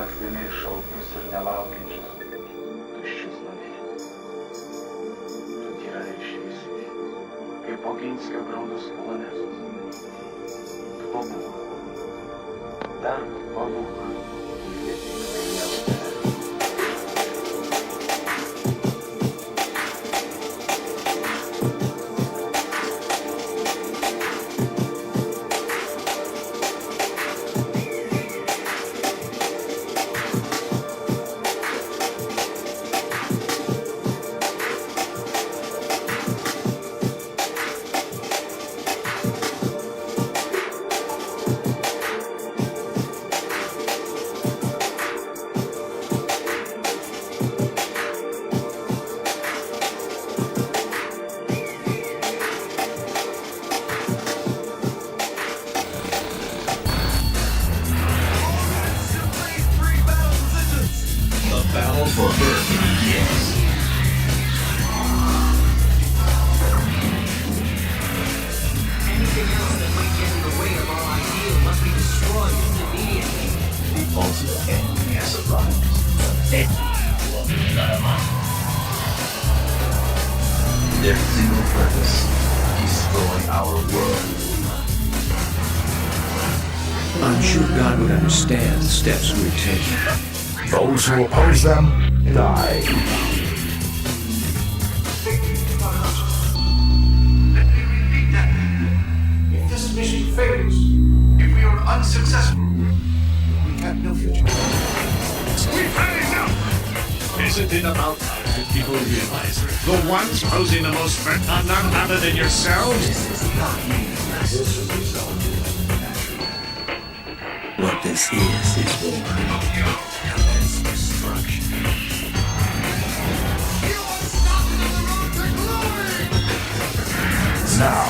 naktimis šaltus ir nelaukiančius, tuščius namus. Tu tyrai išvysi, kaip Oginskio graudus planės. Tu pabūk, dar pabūk, jie tik laimėtų. Battle for Earth begins. Anything else that might get in the way of our ideal must be destroyed immediately. The ultimate enemy has arrived. Their single purpose, destroy our world. I'm sure God would understand the steps we're taking. Those who oppose them, die. Let me repeat that. If this mission fails, if we are unsuccessful, we have no future. We've had enough! Isn't it about time that people realize the ones posing the most threat are none other than yourselves? This is not meaningless. This is resulted naturally. What this is war. Destruction. Now,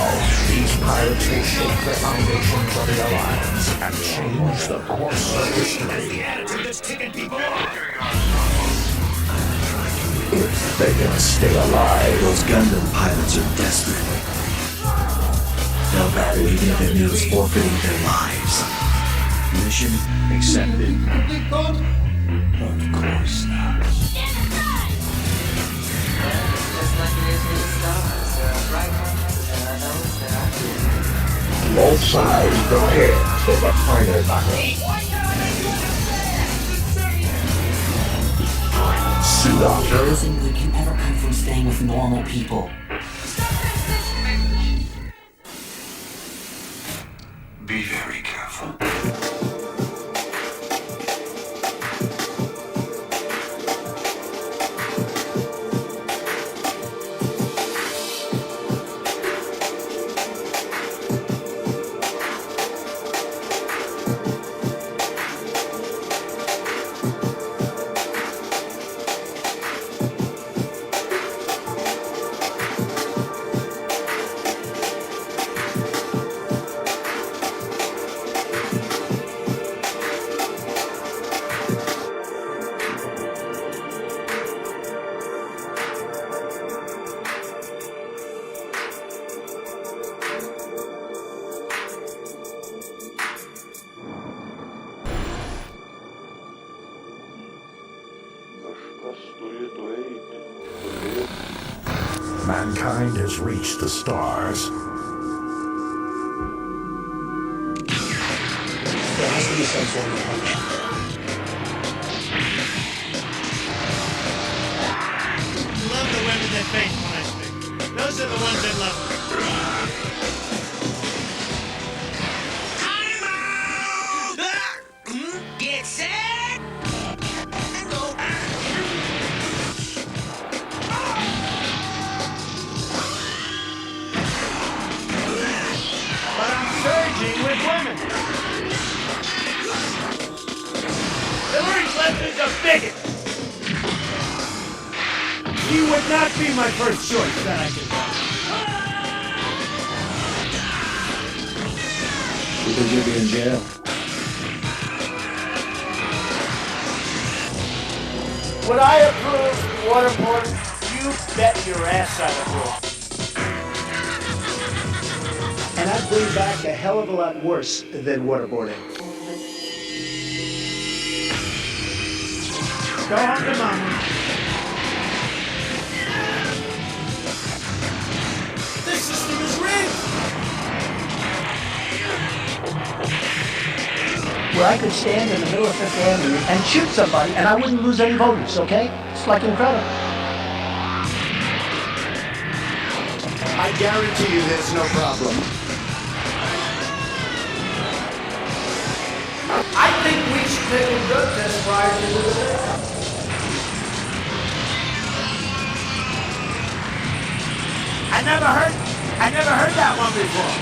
these pirates will shake the foundations of the Alliance and change the course of history. If they can stay alive, Those Gundam pilots are desperate. They'll battle even if it means forfeiting their lives. Mission accepted. Of course not. Just like it is with the stars, there are bright ones and there are those that are dim. both sides prepare for the final battle. Suit up. The worst thing that can ever come from staying with normal people. Be very careful. Mankind has reached the stars. There has to be some form of punishment. Love the women that face when I speak. Those are the ones that love me. Time out! Get set! And go. But I'm surging with women. Hillary Clinton's a bigot. He would not be my first choice, that I can tell. Because you'll be in jail. Would I approve waterboarding? You bet your ass I approve. And I'd bring back a hell of a lot worse than waterboarding. Go home to mama. This system is rigged! Where I could stand in the middle of Fifth Avenue and shoot somebody and I wouldn't lose any voters, okay? It's like incredible. I guarantee you there's no problem. I think we should take a drug test prior to the debate. I never heard that one before.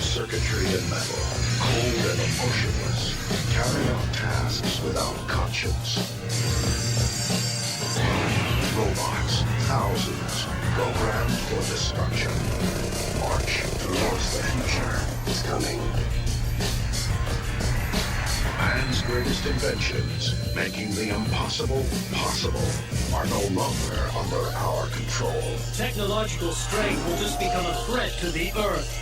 Circuitry and metal, cold and emotionless, carry out tasks without conscience. Robots, thousands, programmed for destruction. March towards the future. It's coming. Man's greatest inventions, making the impossible possible, are no longer under our control. Technological strength will just become a threat to the Earth.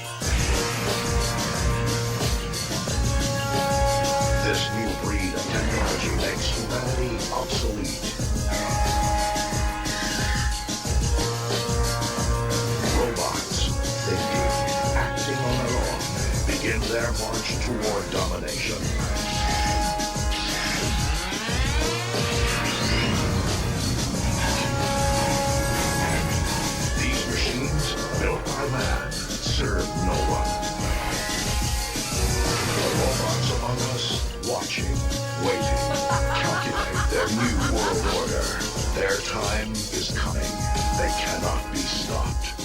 This new breed of technology makes humanity obsolete. Robots, thinking, acting on their own, begin their march toward domination. These machines, built by man, serve no one. The robots among us, watching, waiting, calculate their new world order. Their time is coming. They cannot be stopped.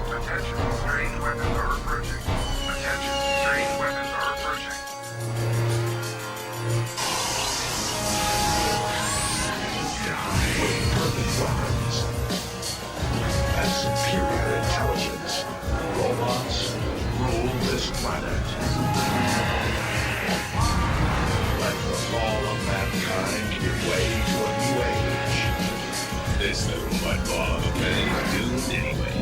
Attention, strange weapons are approaching. Attention, strange weapons are approaching. With perfect weapons and superior intelligence, robots rule this planet. Let the fall of mankind give way to a new age. This little mudball of a thing is doomed anyway.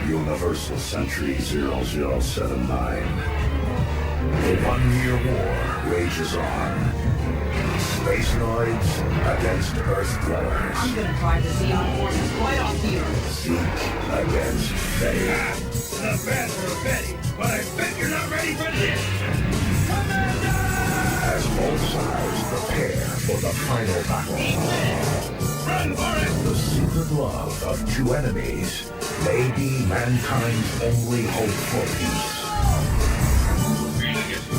Universal Century 0079. The 1-year war rages on. Spacenoids against Earth dwellers. I'm gonna try to see our forces right off the Earth. Zeke against Faye. Not bad for a Betty, but I bet you're not ready for this. As both sides prepare for the final battle. Run for it! The secret love of two enemies may be mankind's only hope for peace. I guess you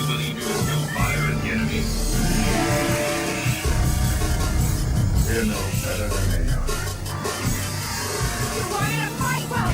believe you can still fire at the enemy. You know better than they are. We're in a fight, well,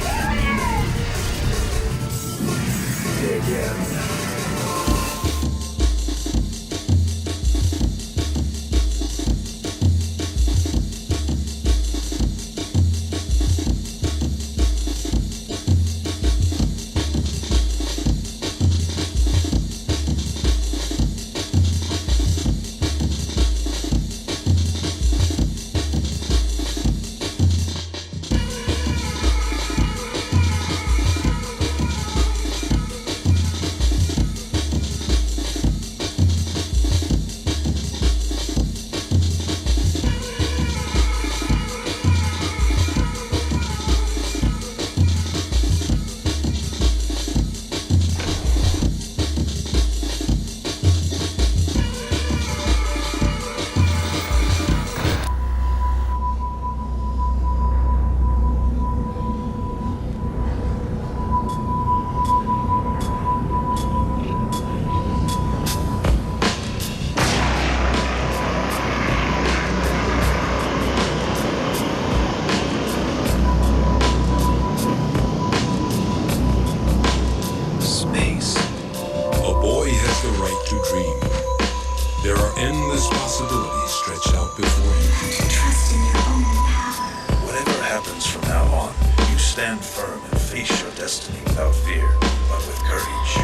stand firm and face your destiny without fear, but with courage.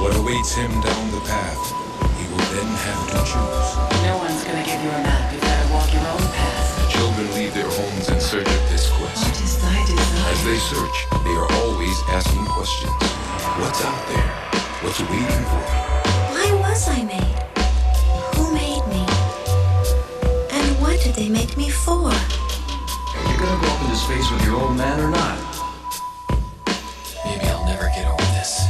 What awaits him down the path, he will then have to choose. No one's gonna give you a map. You've gotta walk your own path. Children leave their homes in search of this quest. What is thy desire? As they search, they are always asking questions. What's out there? What's waiting for me? Why was I made? Who made me? And what did they make me for? Are you gonna go up into space with your old man or not? Maybe I'll never get over this.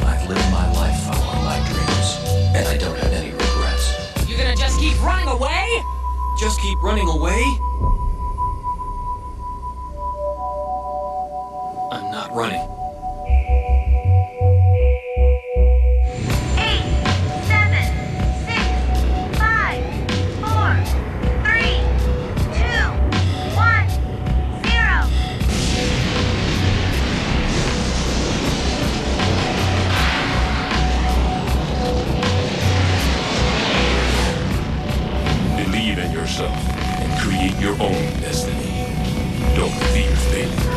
I've lived my life following my dreams, and I don't have any regrets. You gonna just keep running away? Just keep running away? I'm not running. 8, 7, 6, 5, 4, 3, 2, 1, 0. Believe in yourself and create your own destiny. Don't fear failure.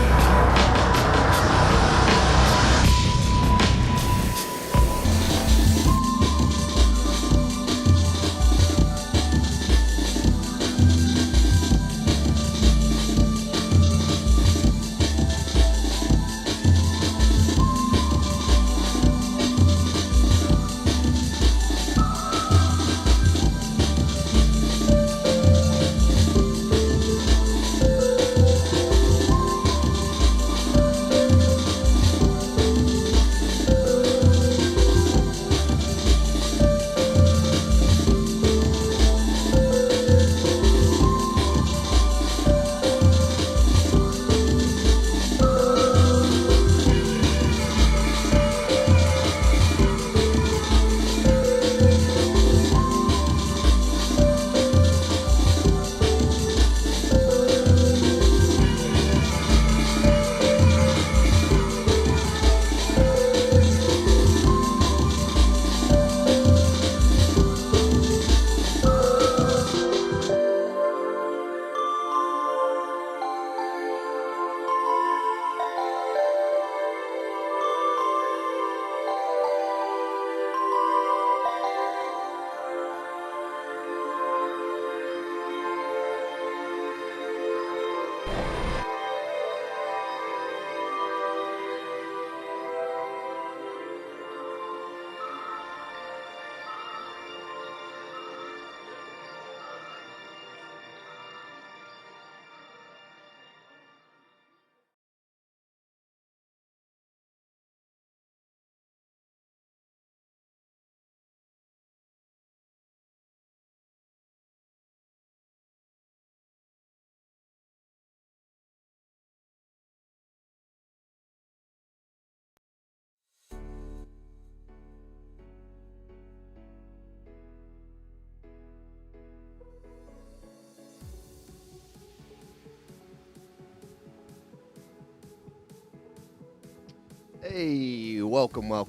Hey, welcome to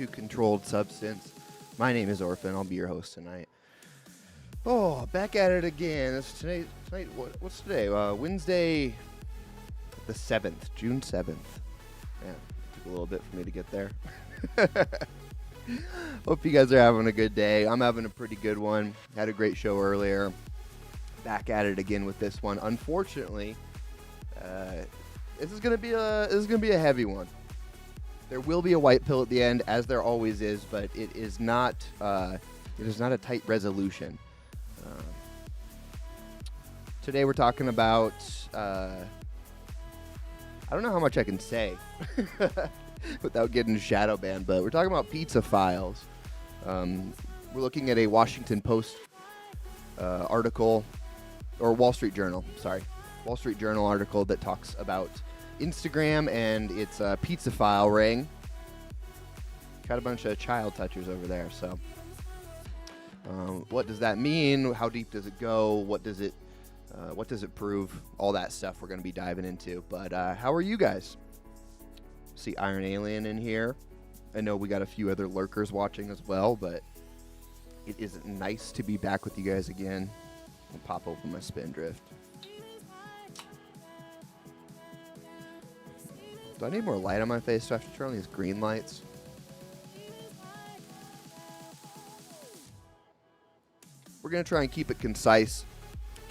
Controlled Substance. My name is Orphan. I'll be your host tonight. Oh, back at it again. It's tonight. What's today? Wednesday, the 7th, June 7th. Yeah, took a little bit for me to get there. Hope you guys are having a good day. I'm having a pretty good one. Had a great show earlier. Back at it again with this one. Unfortunately, this is gonna be a heavy one. There will be a white pill at the end, as there always is, but it is not a tight resolution. Today we're talking about I don't know how much I can say without getting shadow banned, but we're talking about pizzaphiles. We're looking at a Washington Post article, or Wall Street Journal article that talks about Instagram and its pizzaphile ring. Got a bunch of child touchers over there, so what does that mean? How deep does it go? What does it prove? All that stuff we're going to be diving into. But how are you guys? See Iron Alien in here. I know we got a few other lurkers watching as well, but it is nice to be back with you guys again. I'll pop open my Spindrift. Do I need more light on my face? Do I have to turn on these green lights? We're going to try and keep it concise,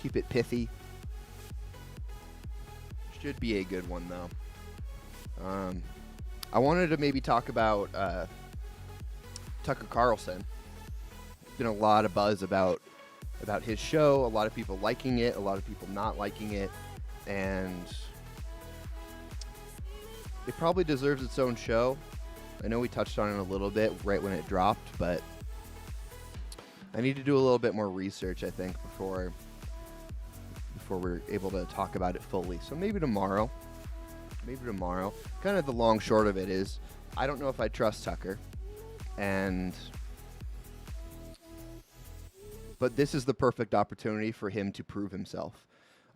keep it pithy. Should be a good one, though. I wanted to maybe talk about Tucker Carlson. There's been a lot of buzz about his show, a lot of people liking it, a lot of people not liking it, and it probably deserves its own show. I know we touched on it a little bit right when it dropped, but I need to do a little bit more research, I think, before we're able to talk about it fully. So maybe tomorrow. Kind of the long short of it is, I don't know if I trust Tucker, but this is the perfect opportunity for him to prove himself.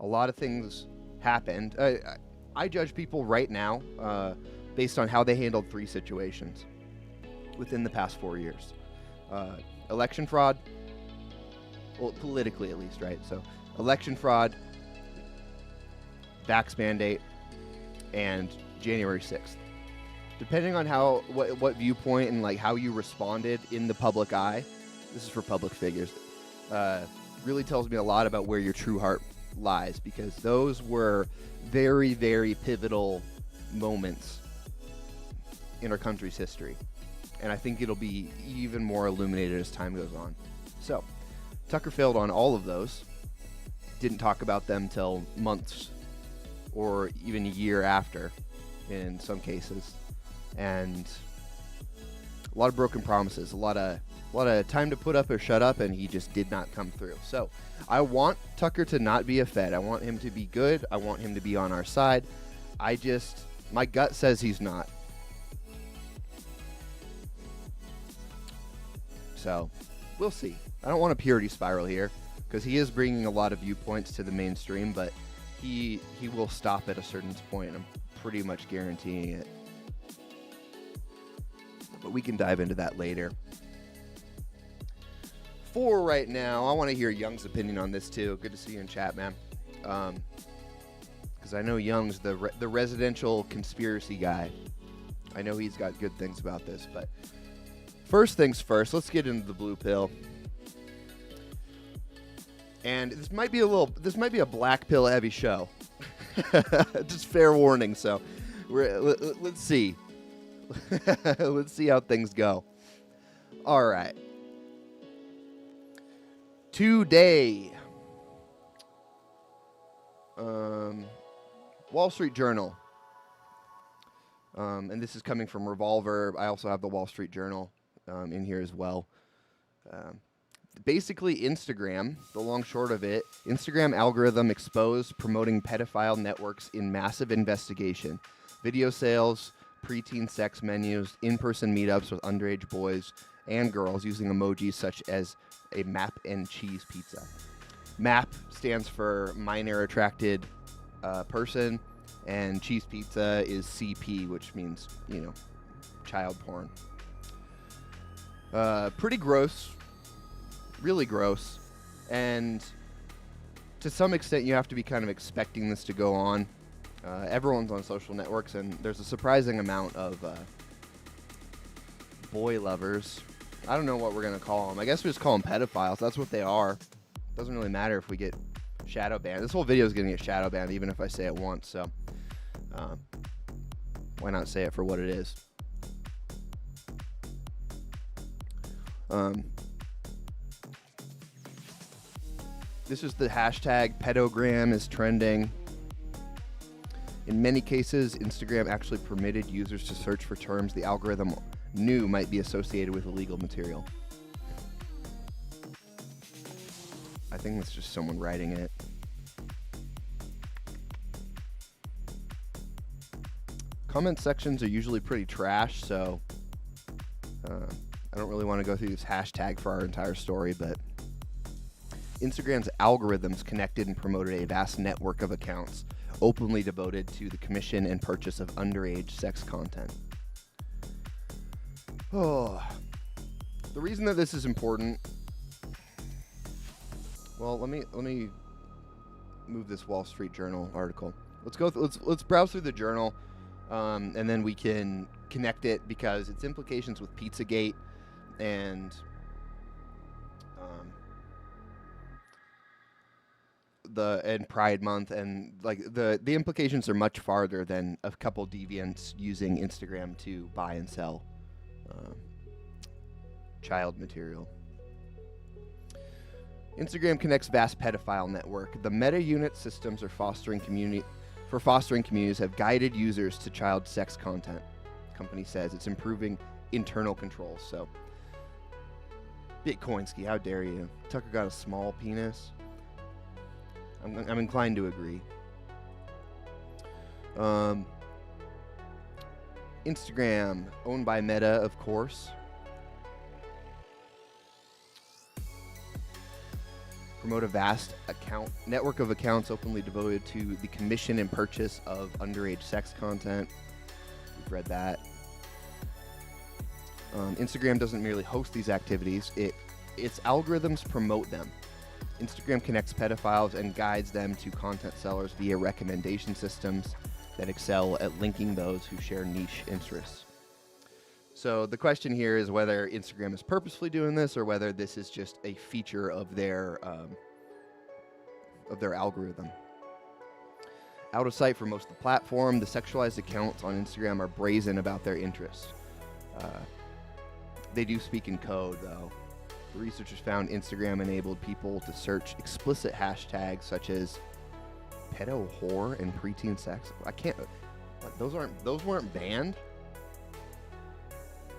A lot of things happened. I judge people right now based on how they handled 3 situations within the past 4 years. Election fraud, well, politically at least, right? So election fraud, vax mandate, and January 6th. Depending on what viewpoint and like how you responded in the public eye, this is for public figures, really tells me a lot about where your true heart lies, because those were very, very pivotal moments in our country's history. And I think it'll be even more illuminated as time goes on. So, Tucker failed on all of those. Didn't talk about them till months or even a year after in some cases. And a lot of broken promises, a lot of time to put up or shut up, and he just did not come through. So I want Tucker to not be a Fed. I want him to be good. I want him to be on our side. My gut says he's not. So we'll see. I don't want a purity spiral here, because he is bringing a lot of viewpoints to the mainstream, but he will stop at a certain point. I'm pretty much guaranteeing it. But we can dive into that later. For right now, I want to hear Young's opinion on this too. Good to see you in chat, man. Because I know Young's the residential conspiracy guy. I know he's got good things about this, but first things first, let's get into the blue pill. And this might be a black pill heavy show. Just fair warning. So let's see. Let's see how things go. All right. Today, Wall Street Journal, and this is coming from Revolver. I also have the Wall Street Journal in here as well. Basically, Instagram, the long short of it, Instagram algorithm exposed promoting pedophile networks in massive investigation. Video sales, preteen sex menus, in-person meetups with underage boys and girls using emojis such as a map and cheese pizza. MAP stands for minor attracted person, and cheese pizza is CP, which means, child porn. Pretty gross. Really gross. And to some extent, you have to be kind of expecting this to go on. Everyone's on social networks, and there's a surprising amount of boy lovers. I don't know what we're going to call them. I guess we just call them pedophiles. That's what they are. Doesn't really matter if we get shadow banned. This whole video is going to get shadow banned even if I say it once, so why not say it for what it is? This is the hashtag pedogram is trending. In many cases, Instagram actually permitted users to search for terms the algorithm knew might be associated with illegal material. I think that's just someone writing it. Comment sections are usually pretty trash, so I don't really want to go through this hashtag for our entire story, but Instagram's algorithms connected and promoted a vast network of accounts openly devoted to the commission and purchase of underage sex content. Oh, the reason that this is important. Well, let me move this Wall Street Journal article. Let's browse through the journal. And then we can connect it because its implications with Pizzagate and Pride Month, and like the implications are much farther than a couple deviants using Instagram to buy and sell child material. Instagram connects vast pedophile network. The meta unit systems are fostering communities have guided users to child sex content. Company says it's improving internal controls. So, Bitcoinsky, how dare you? Tucker got a small penis. I'm inclined to agree. Instagram, owned by Meta, of course. Promote a vast network of accounts openly devoted to the commission and purchase of underage sex content. We've read that. Instagram doesn't merely host these activities, its algorithms promote them. Instagram connects pedophiles and guides them to content sellers via recommendation systems that excel at linking those who share niche interests. So the question here is whether Instagram is purposefully doing this or whether this is just a feature of their algorithm. Out of sight for most of the platform, the sexualized accounts on Instagram are brazen about their interests. They do speak in code, though. The researchers found Instagram enabled people to search explicit hashtags such as pedo, whore, and preteen sex. I can't. What, those weren't banned?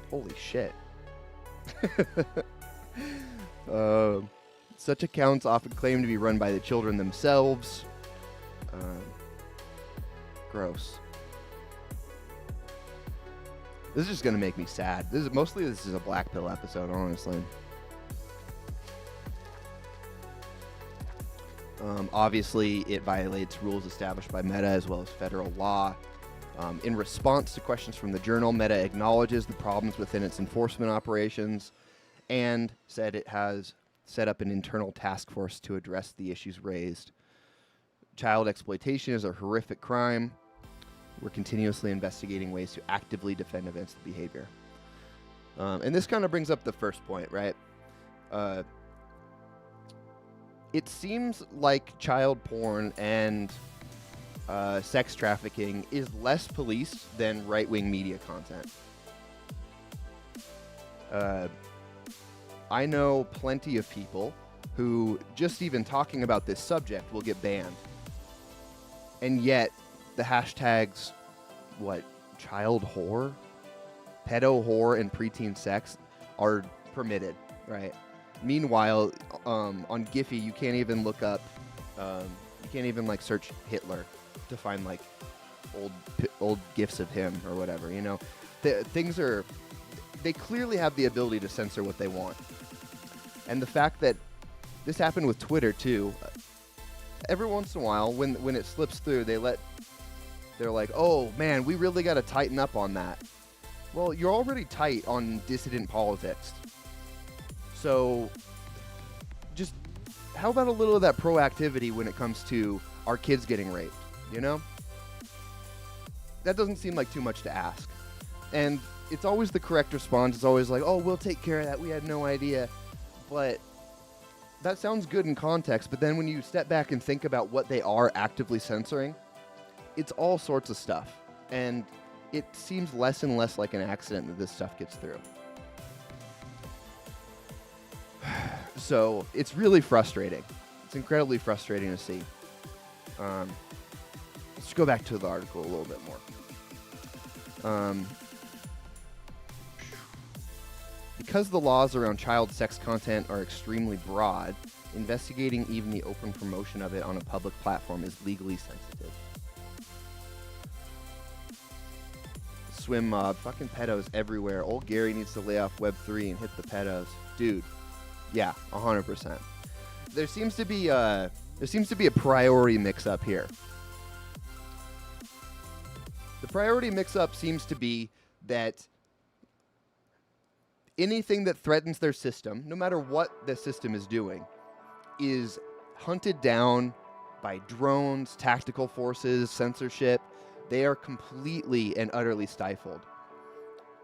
Holy shit. Such accounts often claim to be run by the children themselves. Gross. This is just gonna make me sad. This is a black pill episode, honestly. Obviously, it violates rules established by Meta as well as federal law. In response to questions from the journal, Meta acknowledges the problems within its enforcement operations and said it has set up an internal task force to address the issues raised. Child exploitation is a horrific crime. We're continuously investigating ways to actively defend against the behavior. And this kind of brings up the first point, right? It seems like child porn and sex trafficking is less policed than right-wing media content. I know plenty of people who just even talking about this subject will get banned. And yet, the hashtags, child whore, pedo whore, and preteen sex are permitted, right? Meanwhile, on Giphy, you can't even look up, search Hitler to find old gifs of him or whatever. You know, they clearly have the ability to censor what they want, and the fact that this happened with Twitter too. Every once in a while, when it slips through, they're like, oh man, we really got to tighten up on that. Well, you're already tight on dissident politics. So, just how about a little of that proactivity when it comes to our kids getting raped, you know? That doesn't seem like too much to ask. And it's always the correct response. It's always like, oh, we'll take care of that. We had no idea. But that sounds good in context. But then when you step back and think about what they are actively censoring, it's all sorts of stuff. And it seems less and less like an accident that this stuff gets through. So it's really frustrating. It's incredibly frustrating to see. Let's go back to the article a little bit more. Because the laws around child sex content are extremely broad, investigating even the open promotion of it on a public platform is legally sensitive. Swim mob, fucking pedos everywhere. Old Gary needs to lay off Web3 and hit the pedos. Dude. Yeah, 100%. There seems to be a priority mix-up here. The priority mix-up seems to be that anything that threatens their system, no matter what the system is doing, is hunted down by drones, tactical forces, censorship, they are completely and utterly stifled.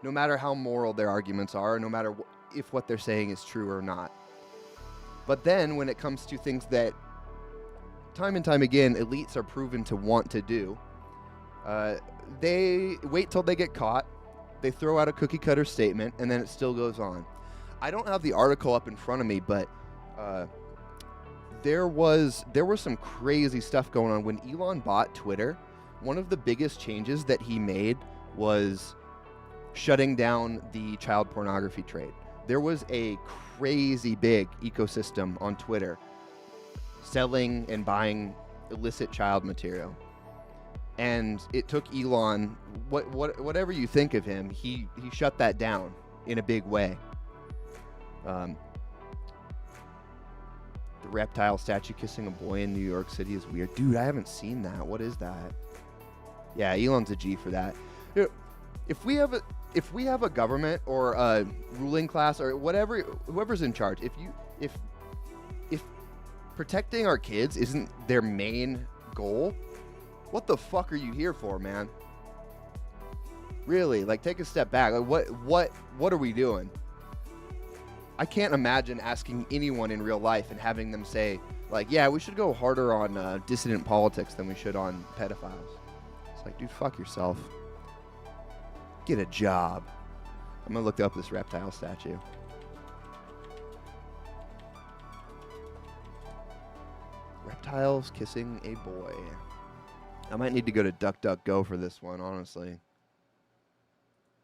No matter how moral their arguments are, no matter if what they're saying is true or not. But then when it comes to things that time and time again elites are proven to want to do, they wait till they get caught, they throw out a cookie cutter statement, and then it still goes on. I don't have the article up in front of me, but there was some crazy stuff going on when Elon bought Twitter. One of the biggest changes that he made was shutting down the child pornography trade. There was a crazy big ecosystem on Twitter selling and buying illicit child material. And it took Elon, whatever you think of him, he shut that down in a big way. The reptile statue kissing a boy in New York City is weird. Dude, I haven't seen that. What is that? Yeah, Elon's a G for that. You know, if we have a government or a ruling class or whatever, whoever's in charge, if protecting our kids isn't their main goal, what the fuck are you here for, man? Really, like, take a step back. Like, what are we doing? I can't imagine asking anyone in real life and having them say, like, yeah, we should go harder on dissident politics than we should on pedophiles. It's like, dude, fuck yourself. Get a job. I'm gonna look up this reptile statue. Reptiles kissing a boy. I might need to go to DuckDuckGo for this one, honestly.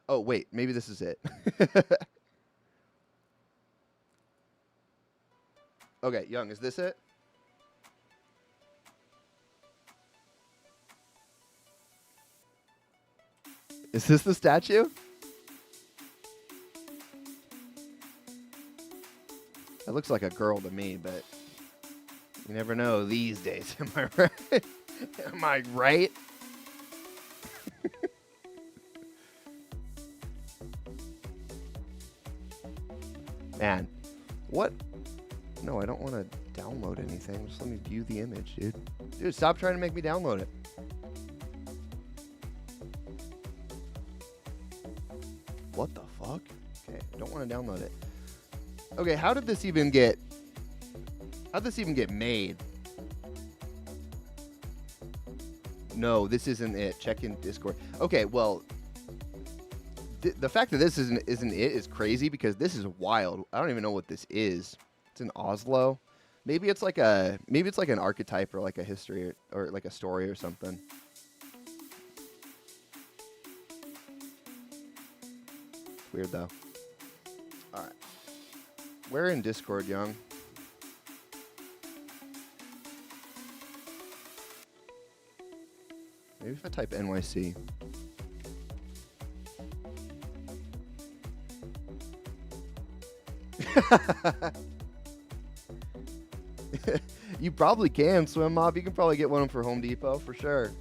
Oh, wait, maybe this is it. Okay, Young, is this it? Is this the statue? That looks like a girl to me, but you never know these days. Am I right? Am I right? Man, what? No, I don't want to download anything. Just let me view the image, dude. Dude, stop trying to make me download it. What the fuck? Okay, I don't want to download it. Okay, how did this even get made? No, this isn't it. Check in Discord. Okay, well, the fact that this isn't it is crazy because this is wild. I don't even know what this is. It's in Oslo. Maybe it's like an archetype or like a history or like a story or something. It's weird though. All right. Where in Discord, Young? Maybe if I type NYC. You probably can, Swim Mob. You can probably get one for Home Depot for sure.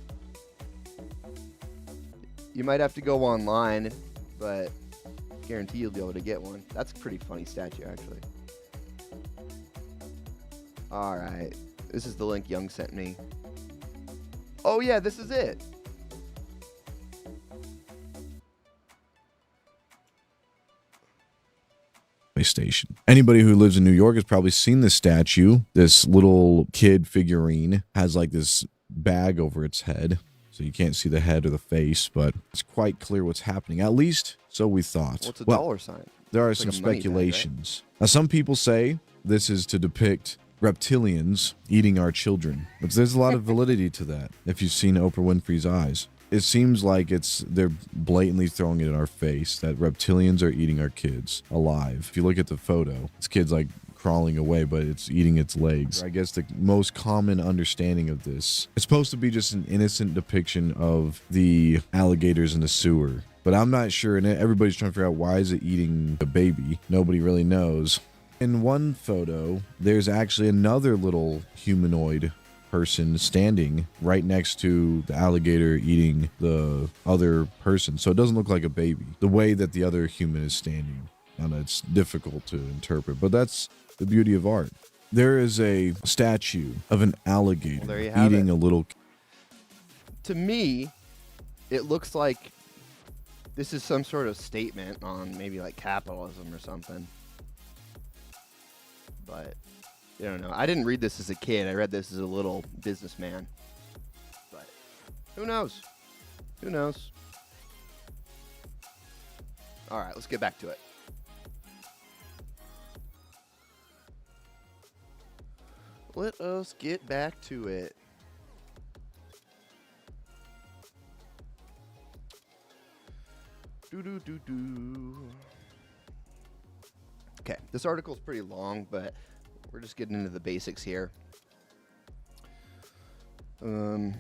You might have to go online, but guarantee you'll be able to get one. That's a pretty funny statue, actually. All right. This is the link Young sent me. Oh, yeah, this is it. Station. Anybody who lives in New York has probably seen this statue. This little kid figurine has like this bag over its head, so you can't see the head or the face, but it's quite clear what's happening. At least so we thought. What's a dollar sign? There are It's some like a money bag, speculations. Now, some people say this is to depict reptilians eating our children, but there's a lot of validity to that. If you've seen Oprah Winfrey's eyes, it seems like they're blatantly throwing it in our face that reptilians are eating our kids alive. If you look at the photo, this kid's like crawling away, but it's eating its legs. I guess the most common understanding of this, it's supposed to be just an innocent depiction of the alligators in the sewer, but I'm not sure, and everybody's trying to figure out why is it eating a baby. Nobody really knows. In one photo, there's actually another little humanoid person standing right next to the alligator eating the other person, so it doesn't look like a baby the way that the other human is standing, and it's difficult to interpret, but that's the beauty of art. There is a statue of an alligator eating a little. To me, it looks like this is some sort of statement on maybe like capitalism or something. But I don't know. I didn't read this as a kid. I read this as a little businessman. But who knows? Who knows? All right, let's get back to it. Let us get back to it. Okay, this article is pretty long, but we're just getting into the basics here. A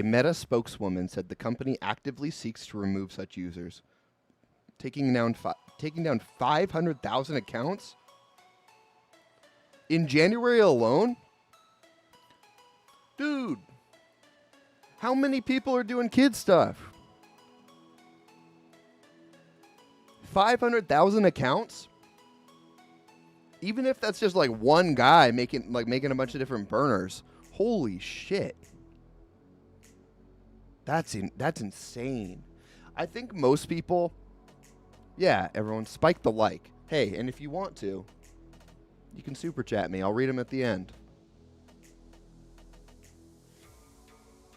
Meta spokeswoman said the company actively seeks to remove such users, taking down 500,000 accounts in January alone. Dude, how many people are doing kid stuff? 500,000 accounts? Even if that's just like one guy making a bunch of different burners. Holy shit. That's insane. I think most people, yeah, everyone spike the like. Hey, and if you want to, you can super chat me. I'll read them at the end.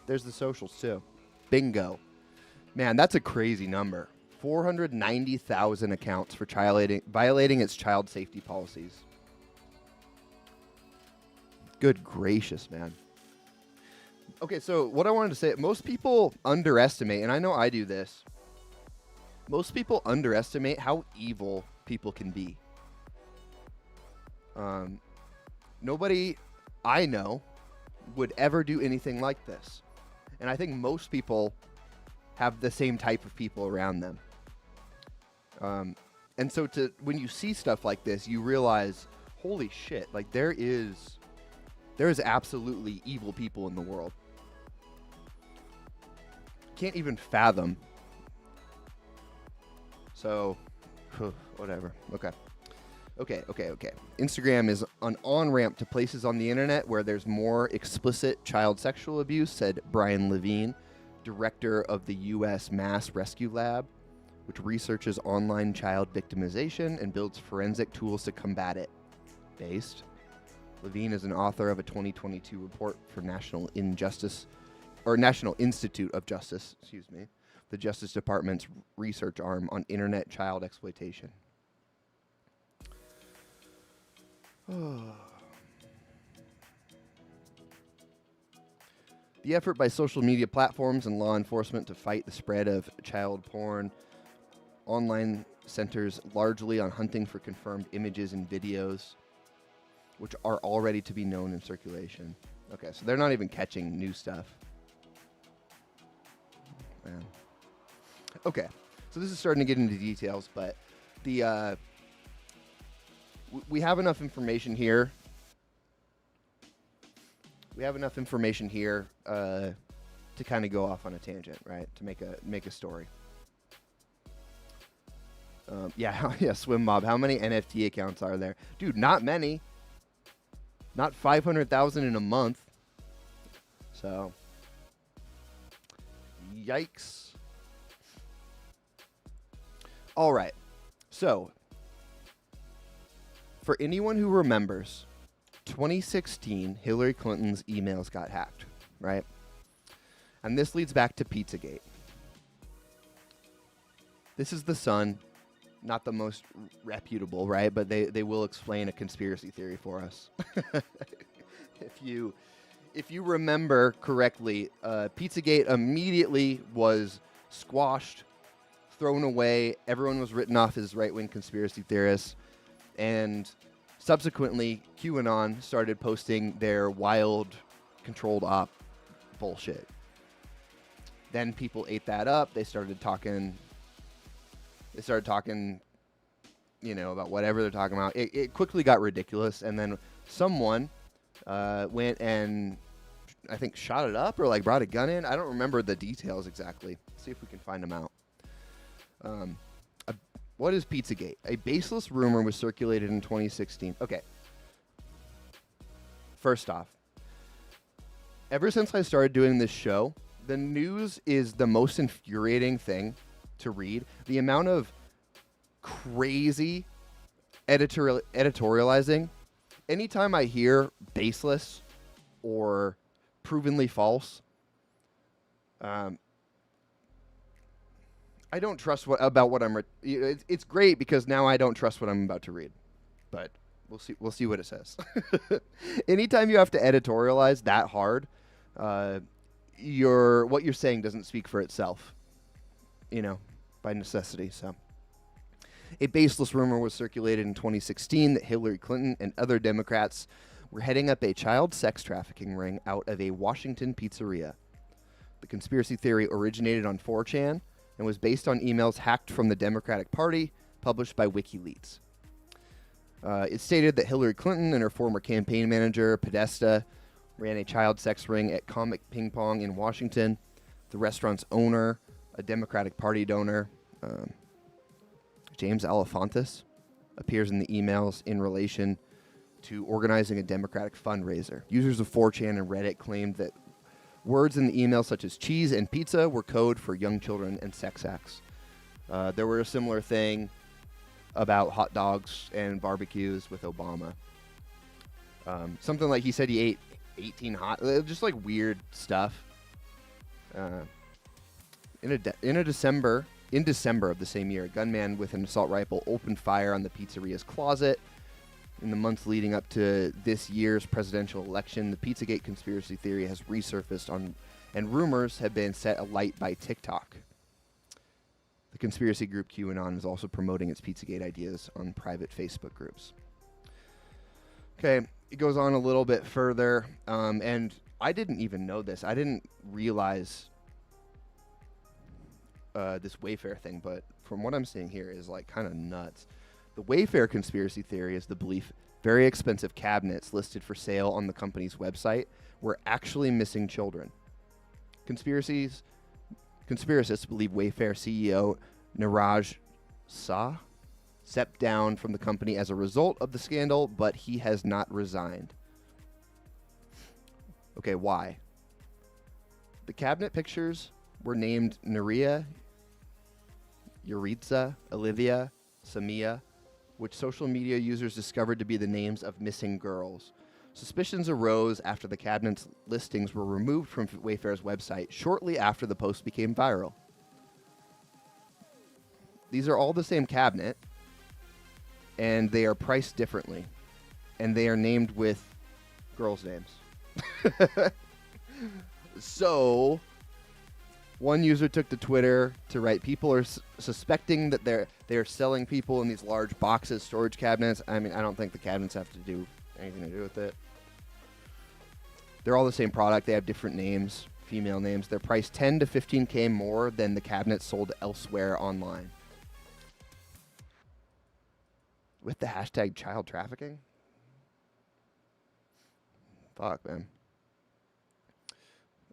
There's the socials too. Bingo. Man, that's a crazy number. 490,000 accounts for violating its child safety policies. Good gracious, man. Okay, so what I wanted to say, most people underestimate, and I know I do this, most people underestimate how evil people can be. Nobody I know would ever do anything like this. And I think most people have the same type of people around them. And so when you see stuff like this, you realize, holy shit, like there is absolutely evil people in the world. Can't even fathom. So, whatever. Okay. Instagram is an on-ramp to places on the internet where there's more explicit child sexual abuse, said Brian Levine, director of the U.S. Mass Rescue Lab, which researches online child victimization and builds forensic tools to combat it. Based. Levine is an author of a 2022 report for National Institute of Justice, the Justice Department's research arm on internet child exploitation. The effort by social media platforms and law enforcement to fight the spread of child porn online centers largely on hunting for confirmed images and videos, which are already to be known in circulation. Okay, so they're not even catching new stuff. Man. Okay, so this is starting to get into details, but the we have enough information here. We have enough information here to kind of go off on a tangent, right? To make a story. Yeah, Swim Mob. How many NFT accounts are there, dude? Not many. Not 500,000 in a month. So, yikes. All right. So, for anyone who remembers, 2016, Hillary Clinton's emails got hacked, right? And this leads back to Pizzagate. This is the Sun, not the most reputable, right? But they will explain a conspiracy theory for us. If you remember correctly, Pizzagate immediately was squashed, thrown away. Everyone was written off as right-wing conspiracy theorists. And subsequently, QAnon started posting their wild, controlled op bullshit. Then people ate that up. They started talking, about whatever they're talking about. It quickly got ridiculous. And then someone went and, I think, shot it up or like brought a gun in. I don't remember the details exactly. Let's see if we can find them out. What is Pizzagate? A baseless rumor was circulated in 2016. Okay. First off, ever since I started doing this show, the news is the most infuriating thing to read. The amount of crazy editorializing. Anytime I hear baseless or provenly false, I don't trust about what I'm. It's great because now I don't trust what I'm about to read, but we'll see. We'll see what it says. Anytime you have to editorialize that hard, what you're saying doesn't speak for itself. By necessity. So, a baseless rumor was circulated in 2016 that Hillary Clinton and other Democrats were heading up a child sex trafficking ring out of a Washington pizzeria. The conspiracy theory originated on 4chan and was based on emails hacked from the Democratic Party, published by WikiLeaks. It stated that Hillary Clinton and her former campaign manager, Podesta, ran a child sex ring at Comic Ping Pong in Washington. The restaurant's owner, a Democratic Party donor, James Alefantis, appears in the emails in relation to organizing a Democratic fundraiser. Users of 4chan and Reddit claimed that words in the email such as cheese and pizza were code for young children and sex acts. There were a similar thing about hot dogs and barbecues with Obama. Something like he said he ate 18 hot, just like weird stuff. In December of the same year, a gunman with an assault rifle opened fire on the pizzeria's closet. In the months leading up to this year's presidential election, the Pizzagate conspiracy theory has resurfaced and rumors have been set alight by TikTok. The conspiracy group QAnon is also promoting its Pizzagate ideas on private Facebook groups. Okay, it goes on a little bit further, and I didn't even know this. I didn't realize this Wayfair thing, but from what I'm seeing here is like kind of nuts. The Wayfair conspiracy theory is the belief very expensive cabinets listed for sale on the company's website were actually missing children. Conspiracists believe Wayfair CEO Niraj Shah stepped down from the company as a result of the scandal, but he has not resigned. Okay, why? The cabinet pictures were named Nuria, Yuritsa, Olivia, Samia, which social media users discovered to be the names of missing girls. Suspicions arose after the cabinet's listings were removed from Wayfair's website shortly after the post became viral. These are all the same cabinet, and they are priced differently, and they are named with girls' names. So, one user took to Twitter to write, people are suspecting that they're selling people in these large boxes, storage cabinets. I mean, I don't think the cabinets have to do anything to do with it. They're all the same product. They have different names, female names. They're priced 10 to 15K more than the cabinets sold elsewhere online. With the hashtag child trafficking? Fuck, man.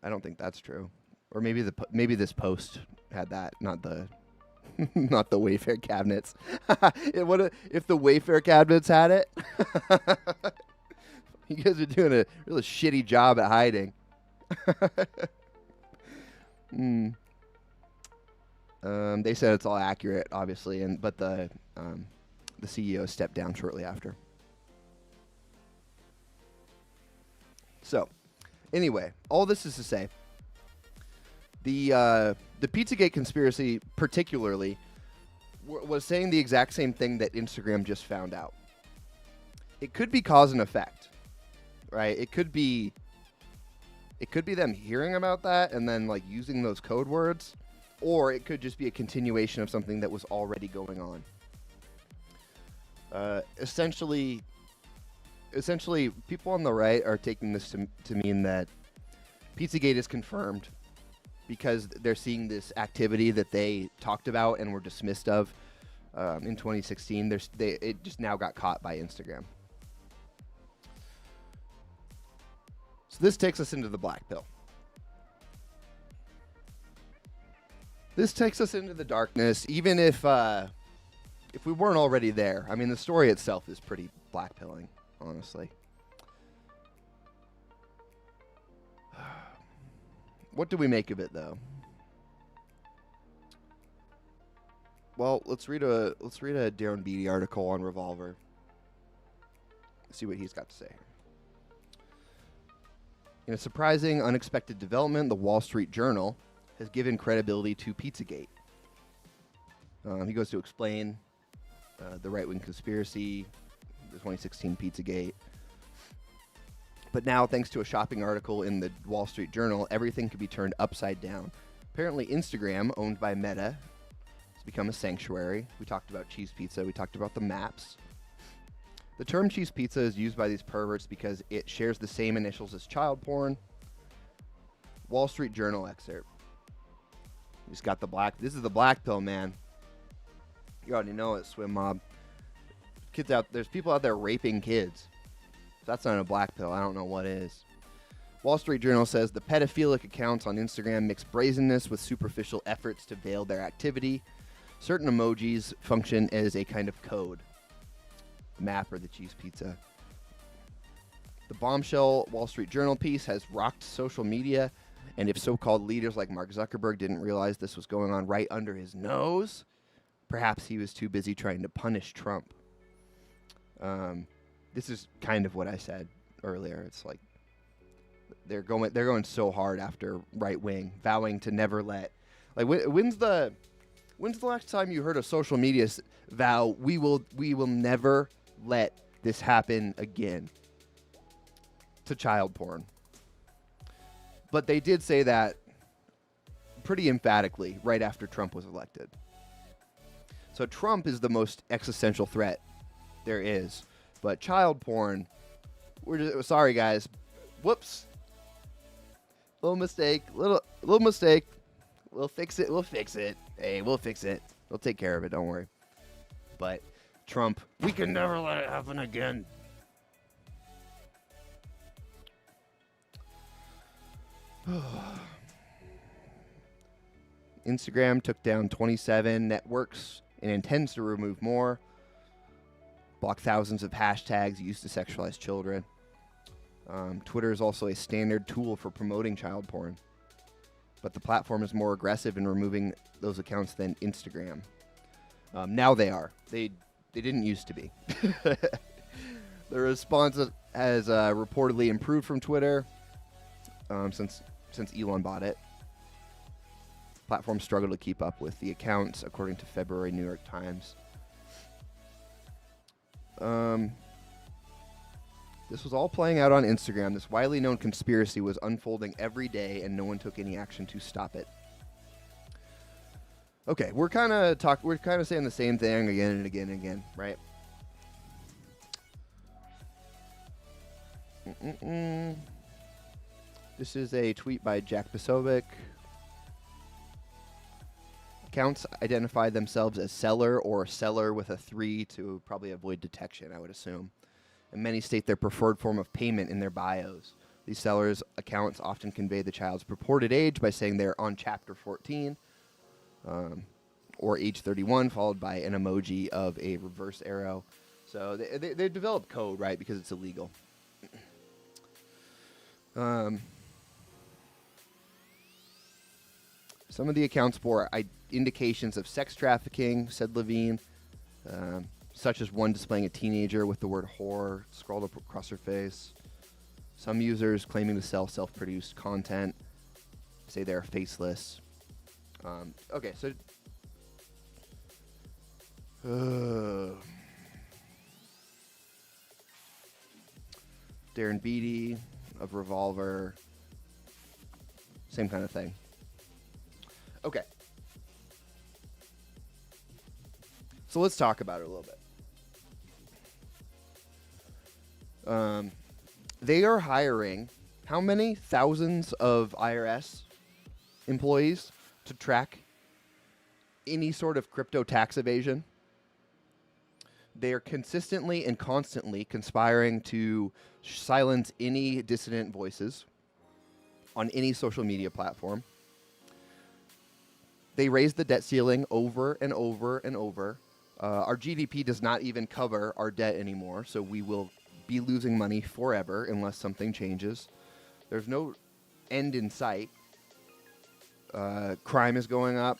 I don't think that's true. Or maybe this post had that, not the not the Wayfair cabinets. What if the Wayfair cabinets had it? You guys are doing a really shitty job at hiding. They said it's all accurate, obviously, but the CEO stepped down shortly after. So, anyway, all this is to say, the Pizzagate conspiracy particularly was saying the exact same thing that Instagram just found out. It could be cause and effect, right? It could be them hearing about that and then like using those code words, or it could just be a continuation of something that was already going on. Essentially, people on the right are taking this to mean that Pizzagate is confirmed because they're seeing this activity that they talked about and were dismissed of in 2016. It just now got caught by Instagram. So this takes us into the black pill. This takes us into the darkness, even if we weren't already there. I mean, the story itself is pretty black pilling, honestly. What do we make of it, though? Well, let's read a Darren Beattie article on Revolver. See what he's got to say here. In a surprising, unexpected development, the Wall Street Journal has given credibility to Pizzagate. He goes to explain the right-wing conspiracy, the 2016 Pizzagate. But now, thanks to a shopping article in the Wall Street Journal, everything could be turned upside down. Apparently, Instagram, owned by Meta, has become a sanctuary. We talked about cheese pizza. We talked about the maps. The term cheese pizza is used by these perverts because it shares the same initials as child porn. Wall Street Journal excerpt. He's got the black. This is the black pill, man. You already know it, Swim Mob. There's people out there raping kids. If that's not a black pill, I don't know what is. Wall Street Journal says the pedophilic accounts on Instagram mix brazenness with superficial efforts to veil their activity. Certain emojis function as a kind of code. The map or the cheese pizza. The bombshell Wall Street Journal piece has rocked social media, and if so-called leaders like Mark Zuckerberg didn't realize this was going on right under his nose, perhaps he was too busy trying to punish Trump. This is kind of what I said earlier. It's like they're going so hard after right wing, vowing to never let. Like when's the last time you heard a social media vow we will never let this happen again to child porn? But they did say that pretty emphatically right after Trump was elected. So Trump is the most existential threat there is. But child porn, sorry guys. Whoops. Little mistake. Little mistake. We'll fix it. Hey, we'll fix it. We'll take care of it. Don't worry. But Trump, we can never let it happen again. Instagram took down 27 networks and intends to remove more. Block thousands of hashtags used to sexualize children. Twitter is also a standard tool for promoting child porn. But the platform is more aggressive in removing those accounts than Instagram. Now they are. They didn't used to be. The response has reportedly improved from Twitter since Elon bought it. Platforms struggle to keep up with the accounts, according to February New York Times. This was all playing out on Instagram. This widely known conspiracy was unfolding every day, and no one took any action to stop it. Okay, we're kind of saying the same thing again and again and again, right? This is a tweet by Jack Posobiec. Accounts identify themselves as seller or seller with a 3 to probably avoid detection, I would assume. And many state their preferred form of payment in their bios. These sellers' accounts often convey the child's purported age by saying they're on chapter 14 or age 31, followed by an emoji of a reverse arrow. So they develop code, right, because it's illegal. Some of the accounts bore indications of sex trafficking, said Levine, such as one displaying a teenager with the word whore scrawled up across her face. Some users claiming to sell self-produced content say they're faceless. Okay, so Darren Beattie of Revolver, same kind of thing. Okay. So let's talk about it a little bit. They are hiring how many thousands of IRS employees to track any sort of crypto tax evasion? They are consistently and constantly conspiring to silence any dissident voices on any social media platform. They raised the debt ceiling over and over and over. Our GDP does not even cover our debt anymore, so we will be losing money forever unless something changes. There's no end in sight. Crime is going up.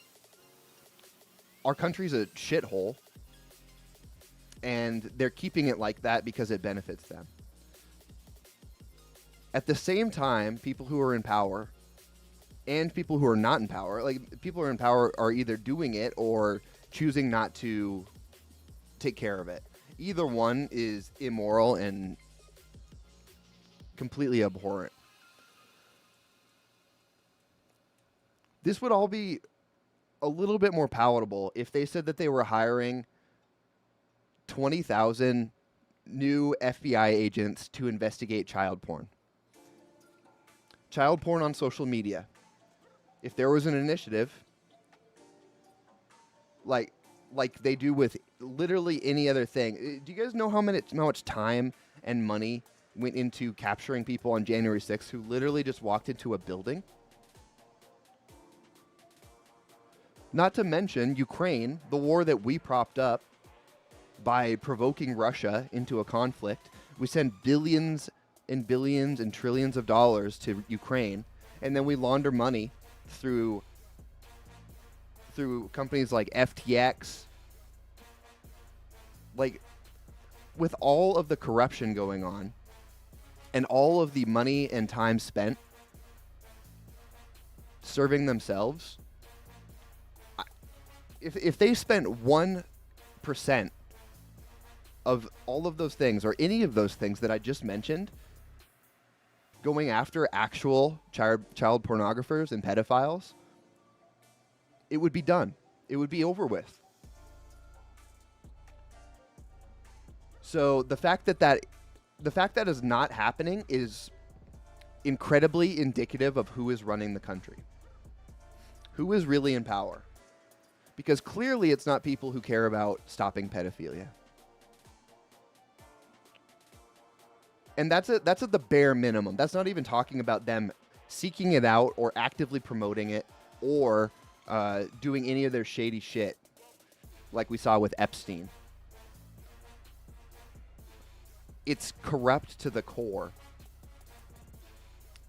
Our country's a shithole. And they're keeping it like that because it benefits them. At the same time, people who are in power and people who are not in power, like people who are in power are either doing it or choosing not to take care of it. Either one is immoral and completely abhorrent. This would all be a little bit more palatable if they said that they were hiring 20,000 new FBI agents to investigate child porn. Child porn on social media. If there was an initiative, like they do with literally any other thing. Do you guys know how much time and money went into capturing people on January 6th who literally just walked into a building? Not to mention Ukraine, the war that we propped up by provoking Russia into a conflict. We send billions and billions and trillions of dollars to Ukraine, and then we launder money through companies like FTX. Like, with all of the corruption going on and all of the money and time spent serving themselves, if they spent 1% of all of those things, or any of those things that I just mentioned, going after actual child pornographers and pedophiles, it would be done. It would be over with. So the fact that is not happening is incredibly indicative of who is running the country. Who is really in power? Because clearly it's not people who care about stopping pedophilia. And that's at the bare minimum. That's not even talking about them seeking it out or actively promoting it or doing any of their shady shit like we saw with Epstein. It's corrupt to the core.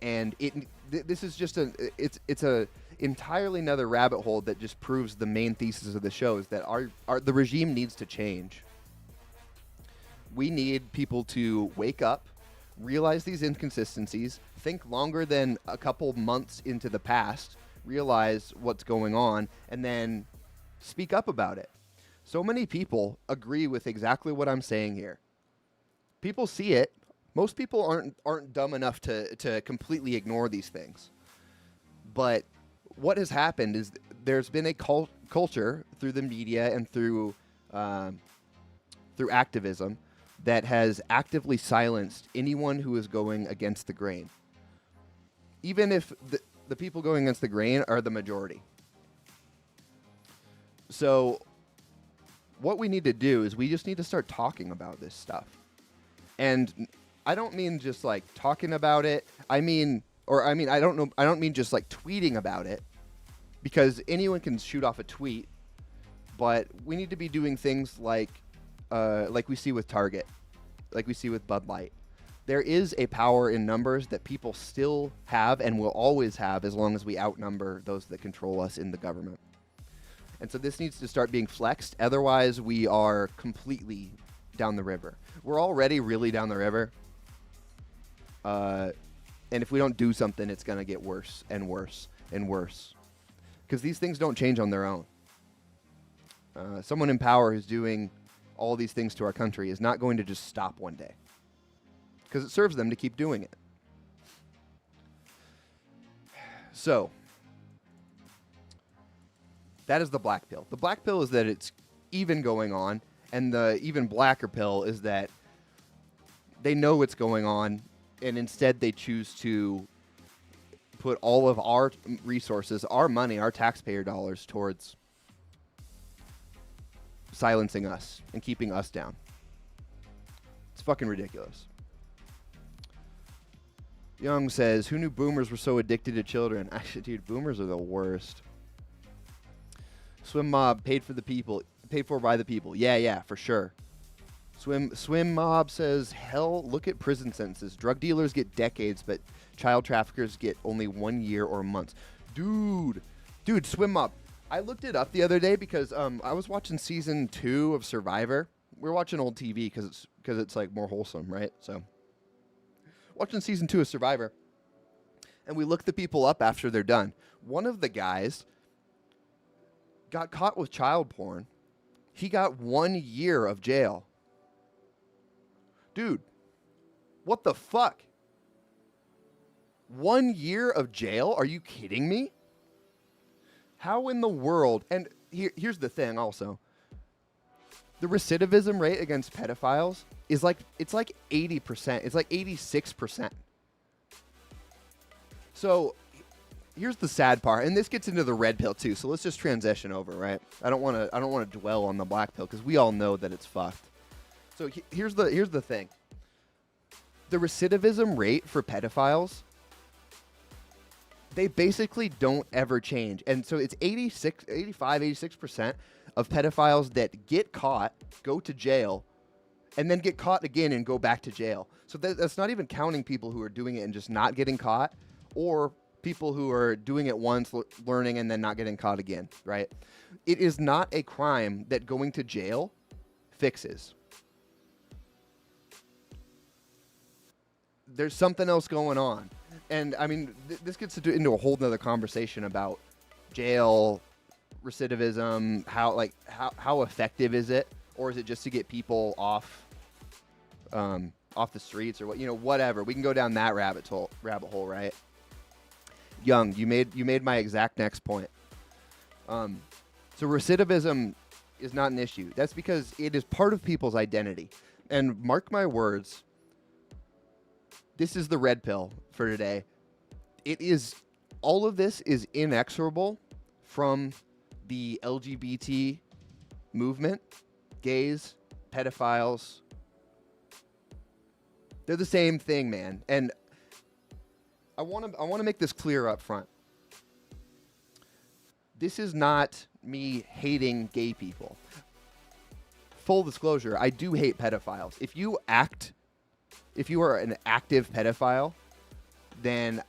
And this is just it's a entirely another rabbit hole that just proves the main thesis of the show is that the regime needs to change. We need people to wake up, realize these inconsistencies, think longer than a couple months into the past, realize what's going on, and then speak up about it. So many people agree with exactly what I'm saying here. People see it. Most people aren't dumb enough to completely ignore these things. But what has happened is there's been a culture through the media and through activism that has actively silenced anyone who is going against the grain. Even if the people going against the grain are the majority. So what we need to do is we just need to start talking about this stuff. And I don't mean just like talking about it. I don't mean just like tweeting about it, because anyone can shoot off a tweet, but we need to be doing things like we see with Target, like we see with Bud Light. There is a power in numbers that people still have and will always have as long as we outnumber those that control us in the government. And so this needs to start being flexed. Otherwise, we are completely down the river. We're already really down the river. And if we don't do something, it's going to get worse and worse and worse. Because these things don't change on their own. Someone in power who's doing all these things to our country is not going to just stop one day. Because it serves them to keep doing it. So, that is the black pill. The black pill is that it's even going on, and the even blacker pill is that they know what's going on, and instead they choose to put all of our resources, our money, our taxpayer dollars towards silencing us and keeping us down. It's fucking ridiculous. Young says, who knew boomers were so addicted to children? Actually, dude, boomers are the worst. Swim Mob, paid for by the people. Yeah, for sure. Swim Mob says, hell, look at prison sentences. Drug dealers get decades, but child traffickers get only 1 year or months. Dude, Dude, swim up. I looked it up the other day because I was watching season 2 of Survivor. We're watching old TV because it's like more wholesome, right? So watching season 2 of Survivor, and we look the people up after they're done. One of the guys got caught with child porn. He got 1 year of jail. Dude, what the fuck? 1 year of jail? Are you kidding me? How in the world? And here's the thing also. The recidivism rate against pedophiles is like 80%. It's like 86%. So here's the sad part, and this gets into the red pill too. So let's just transition over, right? I don't want to dwell on the black pill because we all know that it's fucked. So here's the thing. The recidivism rate for pedophiles, they basically don't ever change. And so it's 86% of pedophiles that get caught, go to jail, and then get caught again and go back to jail. So that's not even counting people who are doing it and just not getting caught, or people who are doing it once, learning, and then not getting caught again, right? It is not a crime that going to jail fixes. There's something else going on. And I mean, this gets into a whole nother conversation about jail, recidivism, how effective is it, or is it just to get people off the streets or whatever. We can go down that rabbit hole, right? Young, you made my exact next point. So recidivism is not an issue. That's because it is part of people's identity. And mark my words, this is the red pill for today. All of this is inexorable from the LGBT movement, gays, pedophiles. They're the same thing, man. And I want to make this clear up front. This is not me hating gay people. Full disclosure, I do hate pedophiles. If you are an active pedophile, then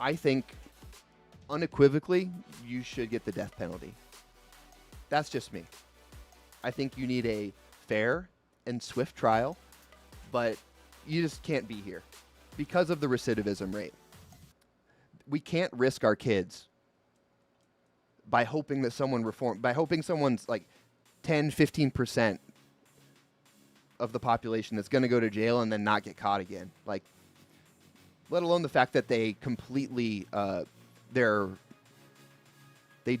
I think unequivocally you should get the death penalty. That's just me. I think you need a fair and swift trial, but you just can't be here because of the recidivism rate. We can't risk our kids by hoping that someone's like 10, 15% of the population that's going to go to jail and then not get caught again. Like, let alone the fact that they completely, they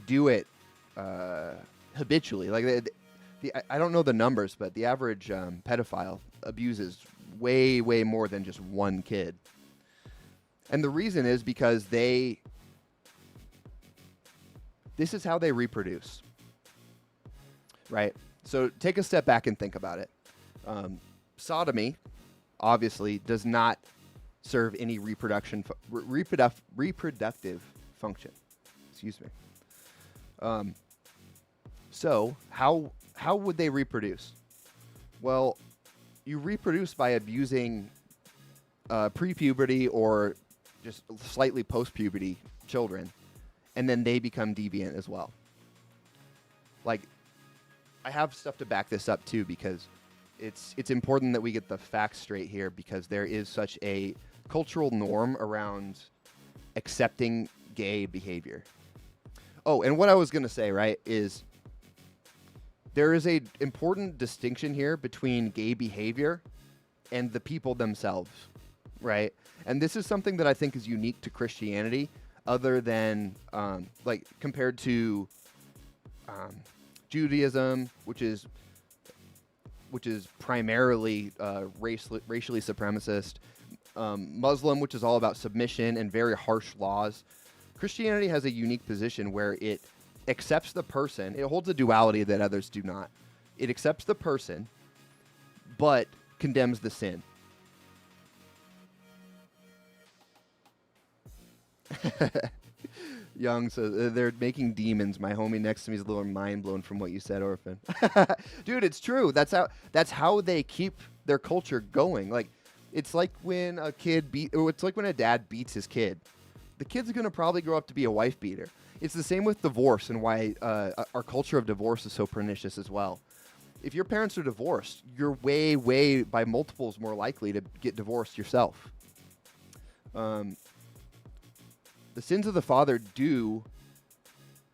do it habitually. Like, I don't know the numbers, but the average pedophile abuses way, way more than just one kid. And the reason is because this is how they reproduce, right? So take a step back and think about it. Sodomy, obviously, does not serve any reproductive function. Excuse me. So how would they reproduce? Well, you reproduce by abusing pre-puberty or just slightly post-puberty children, and then they become deviant as well. Like, I have stuff to back this up too, because it's important that we get the facts straight here, because there is such a cultural norm around accepting gay behavior. Oh, and what I was going to say, right, is there is a important distinction here between gay behavior and the people themselves, right? And this is something that I think is unique to Christianity, other than compared to Judaism, which is primarily racially supremacist, Muslim, which is all about submission and very harsh laws. Christianity has a unique position where it accepts the person. It holds a duality that others do not. It accepts the person, but condemns the sin. Young says they're making demons. My homie next to me is a little mind blown from what you said, Orphan. Dude, it's true. That's how they keep their culture going. Like, it's like when a dad beats his kid. the kid's going to probably grow up to be a wife beater. It's the same with divorce and why our culture of divorce is so pernicious as well. If your parents are divorced, you're way, way by multiples more likely to get divorced yourself. The sins of the father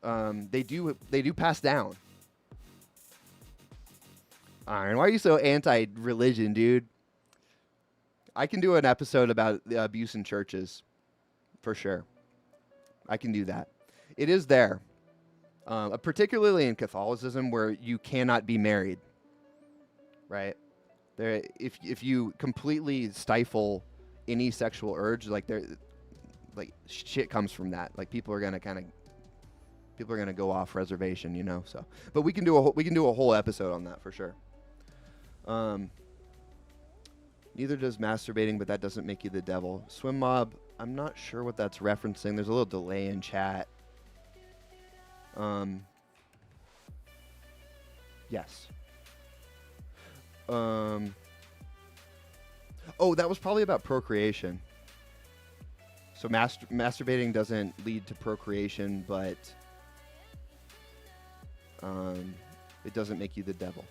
they do pass down. Iron, why are you so anti-religion, dude? I can do an episode about the abuse in churches, for sure. I can do that. It is there, particularly in Catholicism, where you cannot be married. Right? There, if you completely stifle any sexual urge, like shit comes from that. Like people are gonna go off reservation, you know. So, but we can do a whole episode on that for sure. Neither does masturbating, but that doesn't make you the devil. Swim mob, I'm not sure what that's referencing. There's a little delay in chat. Yes. Oh, that was probably about procreation. So masturbating doesn't lead to procreation, but it doesn't make you the devil.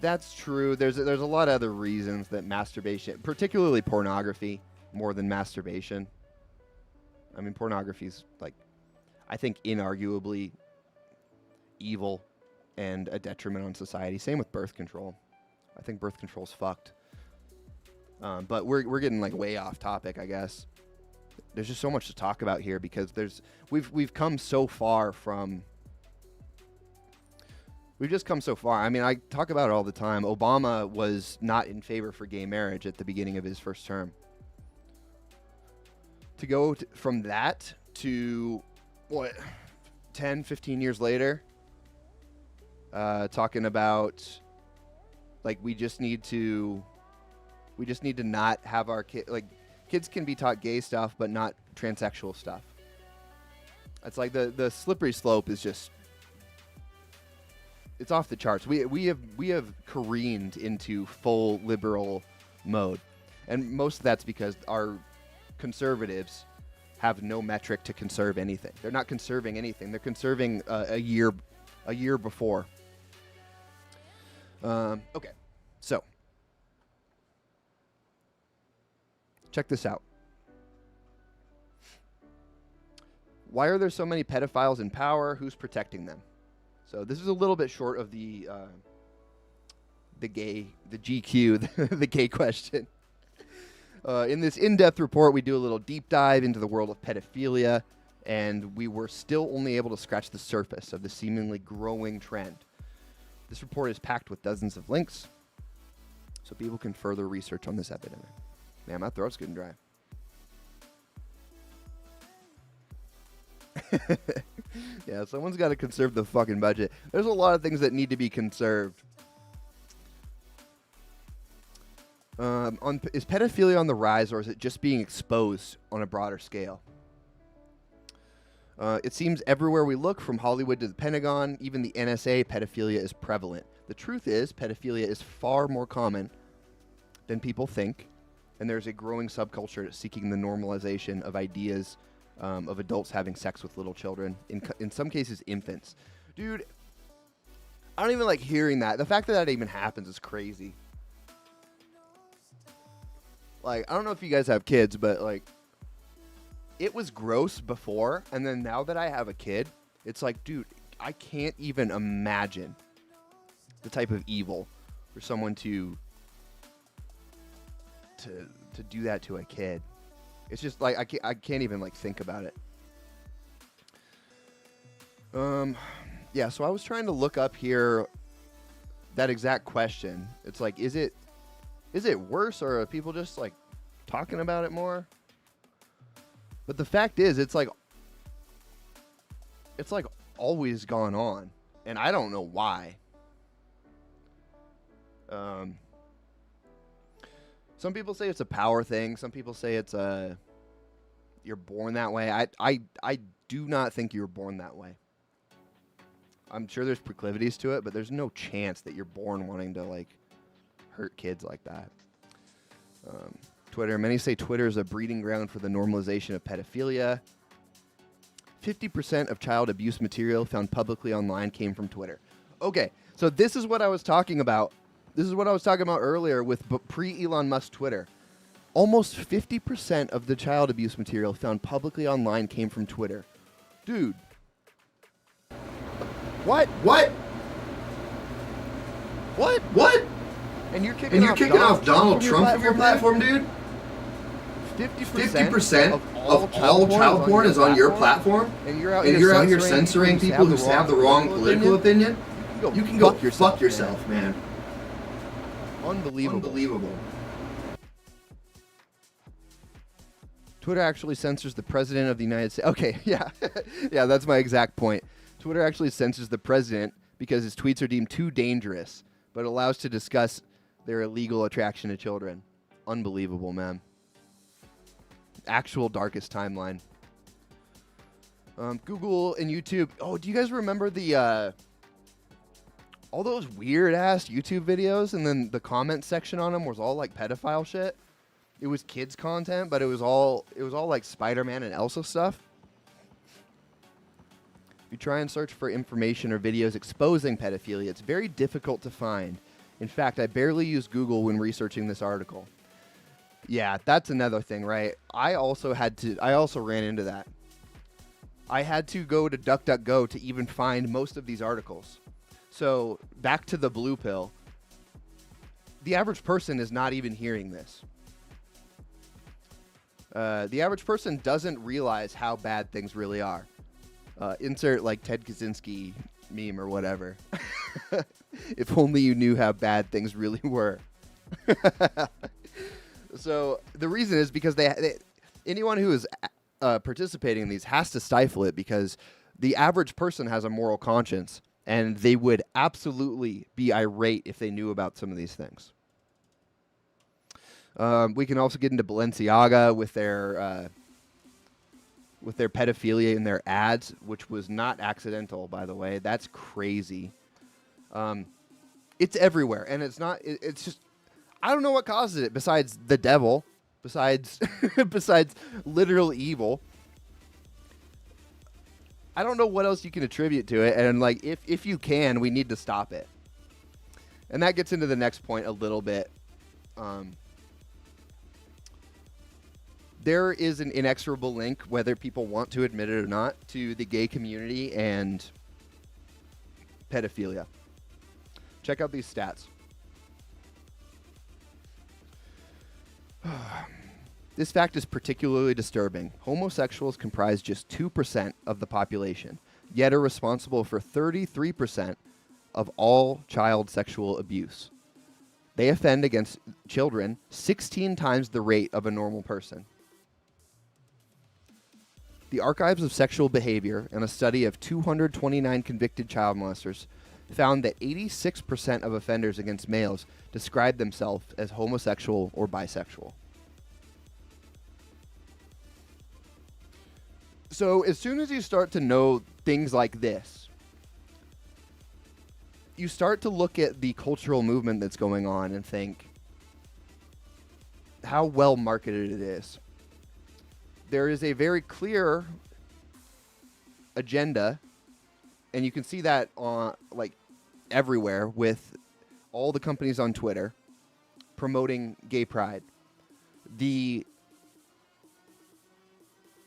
That's true. There's a lot of other reasons that masturbation, particularly pornography, more than masturbation. I mean, pornography's like, I think, inarguably evil and a detriment on society. Same with birth control. I think birth control's fucked. But we're getting like way off topic, I guess. There's just so much to talk about here because we've come so far from. We've just come so far. I mean, I talk about it all the time. Obama was not in favor for gay marriage at the beginning of his first term. To go from that to, 10, 15 years later, talking about, like, we just need to not have our kids can be taught gay stuff, but not transsexual stuff. It's like the slippery slope is just, it's off the charts. We have careened into full liberal mode, and most of that's because our conservatives have no metric to conserve anything. They're not conserving anything. They're conserving a year before. Okay, so check this out. Why are there so many pedophiles in power? Who's protecting them? So this is a little bit short of the GQ, the gay question. In this in-depth report, we do a little deep dive into the world of pedophilia, and we were still only able to scratch the surface of the seemingly growing trend. This report is packed with dozens of links, so people can further research on this epidemic. Man, my throat's getting dry. Yeah, someone's got to conserve the fucking budget. There's a lot of things that need to be conserved. Is pedophilia on the rise, or is it just being exposed on a broader scale? It seems everywhere we look, from Hollywood to the Pentagon, even the NSA, pedophilia is prevalent. The truth is, pedophilia is far more common than people think, and there's a growing subculture seeking the normalization of ideas of adults having sex with little children, in some cases infants. Dude, I don't even like hearing that. The fact that that even happens is crazy. Like, I don't know if you guys have kids, but like, it was gross before, and then now that I have a kid, it's like, dude, I can't even imagine the type of evil for someone to do that to a kid. It's just like I can't even like think about it. Yeah, so I was trying to look up here that exact question. It's like, is it worse, or are people just like talking about it more? But the fact is, it's like always gone on, and I don't know why. Some people say it's a power thing. Some people say it's you're born that way. I do not think you're born that way. I'm sure there's proclivities to it, but there's no chance that you're born wanting to like hurt kids like that. Twitter. Many say Twitter is a breeding ground for the normalization of pedophilia. 50% of child abuse material found publicly online came from Twitter. Okay, so this is what I was talking about. This is what I was talking about earlier with pre-Elon Musk Twitter. Almost 50% of the child abuse material found publicly online came from Twitter. Dude. What? And you're kicking off Donald Trump from your platform, dude? 50% of all child porn is on your platform? And you're out here censoring people who have the wrong political opinion? You can go fuck yourself, man. Unbelievable. Twitter actually censors the president of the United States. Okay, yeah. Yeah, that's my exact point. Twitter actually censors the president because his tweets are deemed too dangerous, but allows to discuss their illegal attraction to children. Unbelievable, man. Actual darkest timeline. Google and YouTube. Oh, do you guys remember the all those weird ass YouTube videos, and then the comment section on them was all like pedophile shit? It was kids content, but it was all like Spider-Man and Elsa stuff. If you try and search for information or videos exposing pedophilia, it's very difficult to find. In fact, I barely use Google when researching this article. Yeah, that's another thing, right? I also ran into that. I had to go to DuckDuckGo to even find most of these articles. So, back to the blue pill. The average person is not even hearing this. The average person doesn't realize how bad things really are. Insert like Ted Kaczynski meme or whatever. If only you knew how bad things really were. So the reason is because anyone who is participating in these has to stifle it, because the average person has a moral conscience, and they would absolutely be irate if they knew about some of these things. We can also get into Balenciaga with their pedophilia in their ads, which was not accidental, by the way. That's crazy. It's everywhere, and it's just, I don't know what causes it besides the devil, besides literal evil. I don't know what else you can attribute to it, and like if you can, we need to stop it. And that gets into the next point a little bit. There is an inexorable link, whether people want to admit it or not, to the gay community and pedophilia. Check out these stats. This fact is particularly disturbing. Homosexuals comprise just 2% of the population, yet are responsible for 33% of all child sexual abuse. They offend against children 16 times the rate of a normal person. The Archives of Sexual Behavior, and a study of 229 convicted child molesters, found that 86% of offenders against males describe themselves as homosexual or bisexual. So as soon as you start to know things like this, you start to look at the cultural movement that's going on and think how well marketed it is. There is a very clear agenda, and you can see that on like everywhere with all the companies on Twitter promoting gay pride.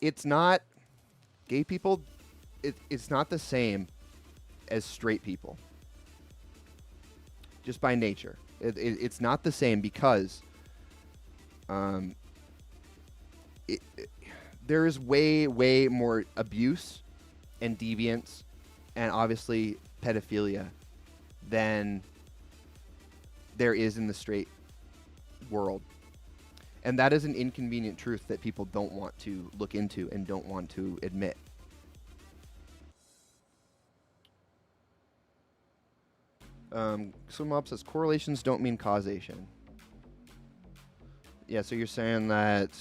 It's not gay people. It's not the same as straight people. Just by nature, it's not the same because there is way more abuse and deviance and obviously pedophilia than there is in the straight world. And that is an inconvenient truth that people don't want to look into and don't want to admit. Mob says correlations don't mean causation. Yeah, so you're saying that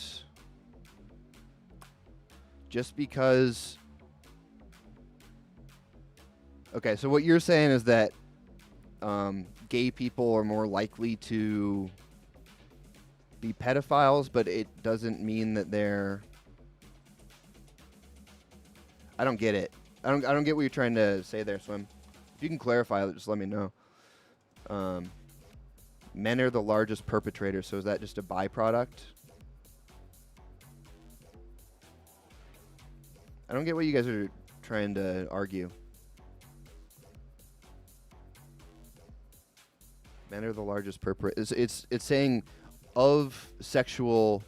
just because... Okay, so what you're saying is that gay people are more likely to be pedophiles, but it doesn't mean that they're... I don't get it. I don't get what you're trying to say there, Swim. If you can clarify it, just let me know. Men are the largest perpetrators, so is that just a byproduct? I don't get what you guys are trying to argue. Men are the largest perpetrators. It's saying of sexual...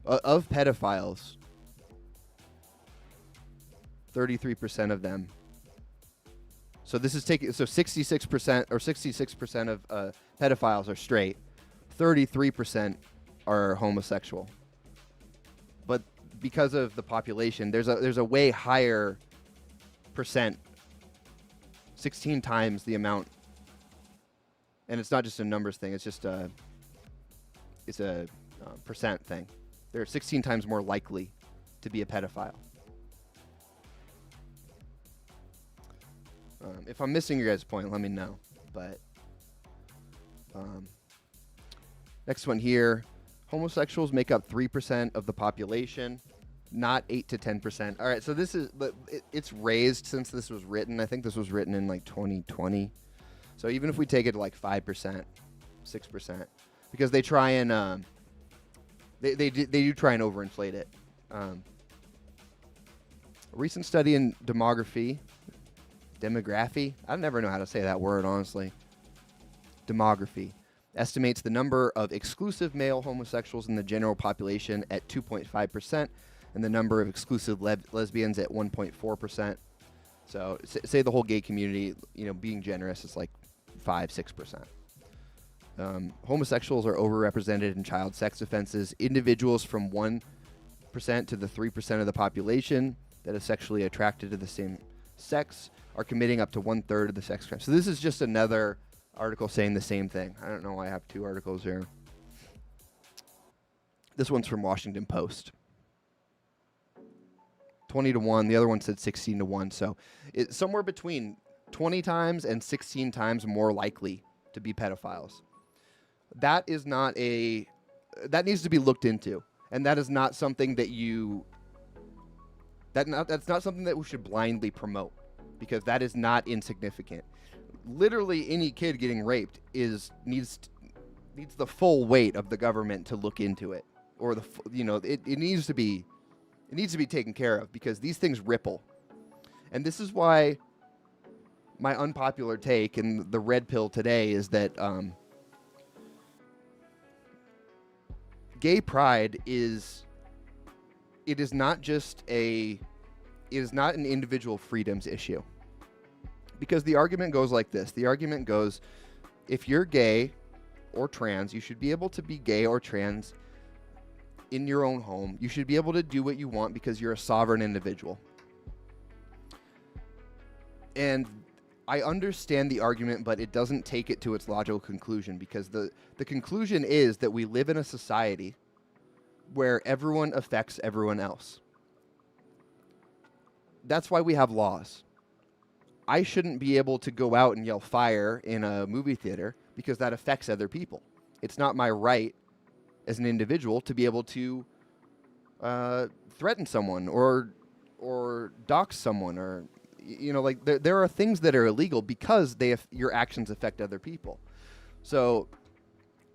of pedophiles... 33% of them. So this is taking 66% or 66% of pedophiles are straight. 33% are homosexual. But because of the population, there's a way higher percent, 16 times the amount. And it's not just a numbers thing. It's just a percent thing. They're 16 times more likely to be a pedophile. If I'm missing your guys' point, let me know. But next one here, homosexuals make up 3% of the population, not 8 to 10%. All right, so this is it's raised since this was written. I think this was written in like 2020. So even if we take it to like 5%, 6%, because they try and they do try and overinflate it. A recent study in demography. I never know how to say that word, honestly. Demography estimates the number of exclusive male homosexuals in the general population at 2.5% and the number of exclusive lesbians at 1.4%. So say the whole gay community, being generous, is like 5-6%. Homosexuals are overrepresented in child sex offenses. Individuals from 1% to the 3% of the population that is sexually attracted to the same sex are committing up to 1/3 of the sex crimes. So this is just another article saying the same thing. I don't know why I have two articles here. This one's from Washington Post. 20-1. The other one said 16-1. So it's somewhere between 20 times and 16 times more likely to be pedophiles. That is not that needs to be looked into. And that is not something that that's not something that we should blindly promote, because that is not insignificant. Literally any kid getting raped needs the full weight of the government to look into it, or it needs to be taken care of, because these things ripple. And this is why my unpopular take and the red pill today is that gay pride is not an individual freedoms issue. Because the argument goes like this. The argument goes, if you're gay or trans, you should be able to be gay or trans in your own home. You should be able to do what you want because you're a sovereign individual. And I understand the argument, but it doesn't take it to its logical conclusion, because the conclusion is that we live in a society where everyone affects everyone else. That's why we have laws. I shouldn't be able to go out and yell fire in a movie theater because that affects other people. It's not my right as an individual to be able to threaten someone or dox someone, or there are things that are illegal because your actions affect other people. So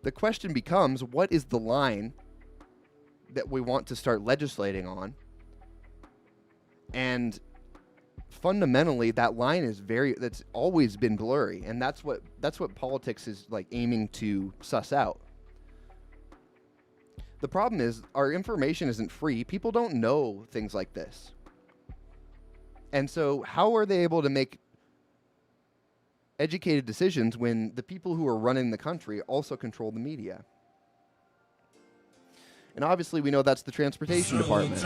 the question becomes, what is the line that we want to start legislating on? And fundamentally, that line is that's always been blurry, and that's what politics is like aiming to suss out. The problem is our information isn't free. People don't know things like this. And so how are they able to make educated decisions when the people who are running the country also control the media? And obviously we know that's the transportation department.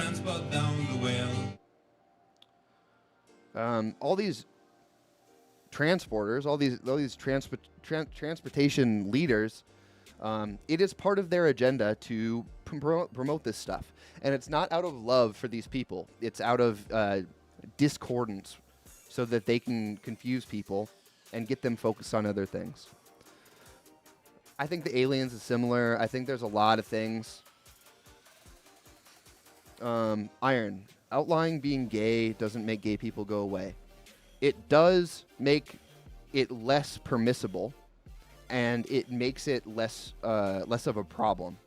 All these transporters, all these transportation leaders, it is part of their agenda to promote this stuff. And it's not out of love for these people. It's out of discordance, so that they can confuse people and get them focused on other things. I think the aliens is similar. I think there's a lot of things. Iron. Outlying being gay doesn't make gay people go away. It does make it less permissible, and it makes it less of a problem.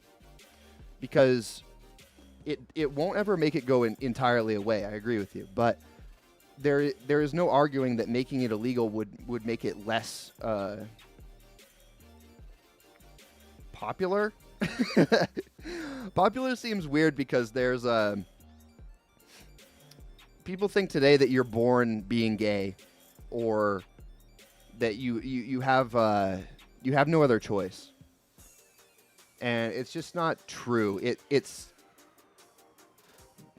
Because it won't ever make it go entirely away. I agree with you, but there is no arguing that making it illegal would make it less popular. Popular seems weird because there's people think today that you're born being gay, or that you have no other choice, and it's just not true. It's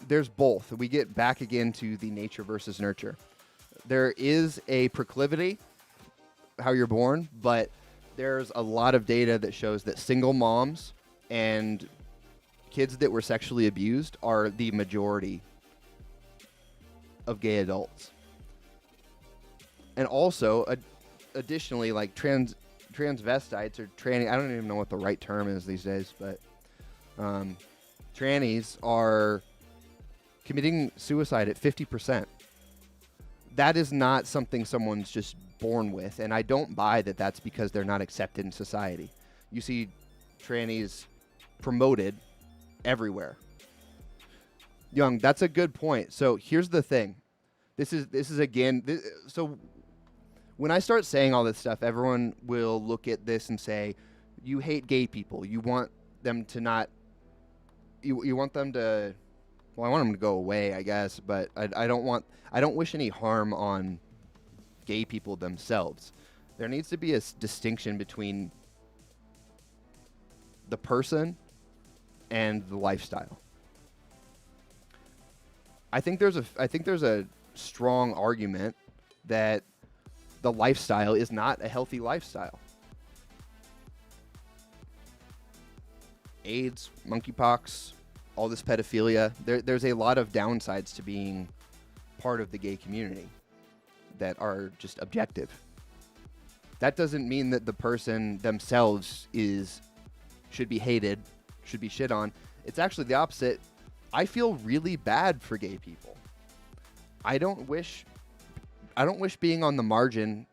there's both. We get back again to the nature versus nurture. There is a proclivity how you're born, but there's a lot of data that shows that single moms and kids that were sexually abused are the majority of gay adults. And also, additionally, like transvestites or tranny, I don't even know what the right term is these days, but trannies are committing suicide at 50%. That is not something someone's just born with, and I don't buy that that's because they're not accepted in society. You see trannies promoted everywhere. Young, that's a good point. So here's the thing. This is again, so when I start saying all this stuff, everyone will look at this and say, you hate gay people. You want them to not, you want them to, well, I want them to go away, I guess, but I don't wish any harm on gay people themselves. There needs to be a distinction between the person and the lifestyle. I think there's a strong argument that the lifestyle is not a healthy lifestyle. AIDS, monkeypox, all this pedophilia, there's a lot of downsides to being part of the gay community that are just objective. That doesn't mean that the person themselves should be hated, should be shit on. It's actually the opposite. I feel really bad for gay people. I don't wish being on the margin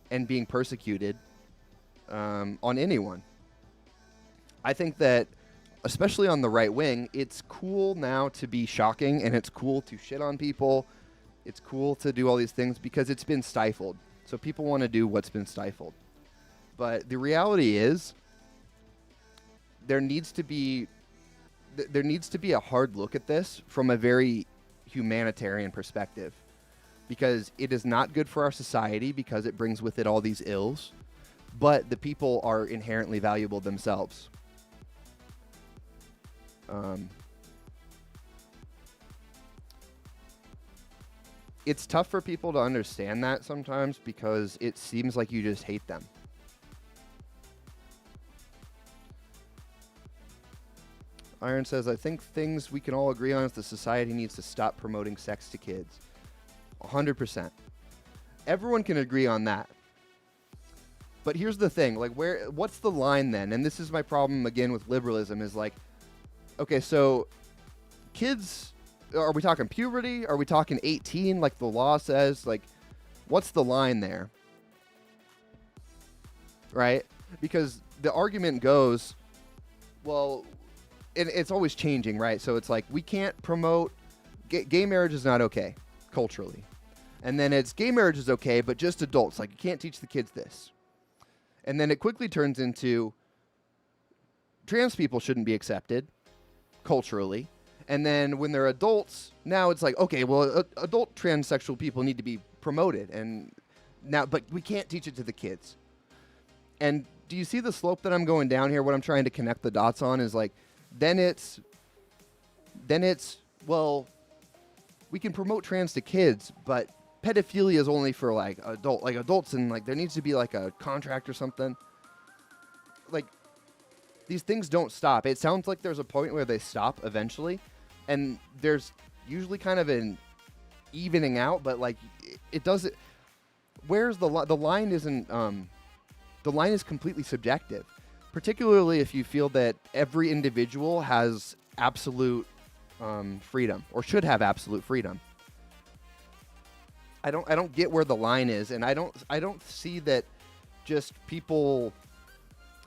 and being persecuted on anyone. I think that, especially on the right wing, it's cool now to be shocking, and it's cool to shit on people. It's cool to do all these things because it's been stifled. So people want to do what's been stifled. But the reality is, there needs to be a hard look at this from a very humanitarian perspective, because it is not good for our society because it brings with it all these ills, but the people are inherently valuable themselves. It's tough for people to understand that sometimes because it seems like you just hate them. Iron says, I think things we can all agree on is the society needs to stop promoting sex to kids. 100%. Everyone can agree on that. But here's the thing, like, what's the line then? And this is my problem again with liberalism, is like, okay, so kids, are we talking puberty? Are we talking 18 like the law says? Like, what's the line there? Right? Because the argument goes, well, and it's always changing, right? So it's like, we can't promote, gay marriage is not okay, culturally. And then it's, gay marriage is okay, but just adults. Like, you can't teach the kids this. And then it quickly turns into, trans people shouldn't be accepted, culturally. And then when they're adults, now it's like, okay, well, adult transsexual people need to be promoted. And now, but we can't teach it to the kids. And do you see the slope that I'm going down here? What I'm trying to connect the dots on is like, then it's, well, we can promote trans to kids, but pedophilia is only for like adults, and like there needs to be like a contract or something. Like, these things don't stop. It sounds like there's a point where they stop eventually, and there's usually kind of an evening out, but like it doesn't. Where's the line? The line isn't. The line is completely subjective. particularly if you feel that every individual has absolute freedom or should have absolute freedom. I don't get where the line is, and I don't see that just people.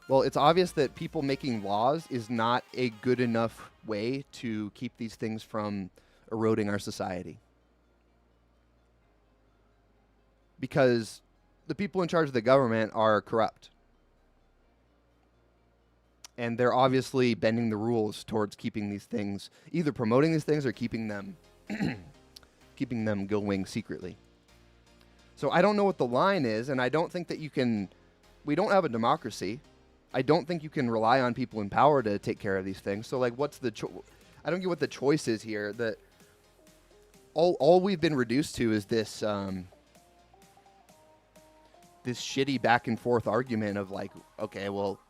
Well, it's obvious that people making laws is not a good enough way to keep these things from eroding our society. Because the people in charge of the government are corrupt. And they're obviously bending the rules towards keeping these things, either promoting these things or keeping them keeping them going secretly. So I don't know what the line is, and I don't think that we don't have a democracy. I don't think you can rely on people in power to take care of these things. So, like, what's the I don't get what the choice is here. That all we've been reduced to is this this shitty back and forth argument of, like, okay, well,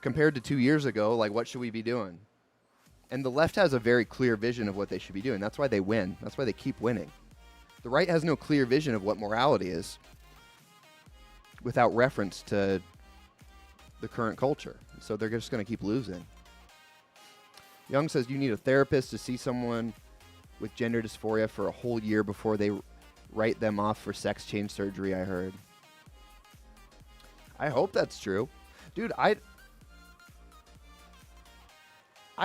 compared to 2 years ago, like, what should we be doing? And the left has a very clear vision of what they should be doing. That's why they win. That's why they keep winning. The right has no clear vision of what morality is without reference to the current culture. So they're just going to keep losing. Young says you need a therapist to see someone with gender dysphoria for a whole year before they write them off for sex change surgery, I heard. I hope that's true. Dude, I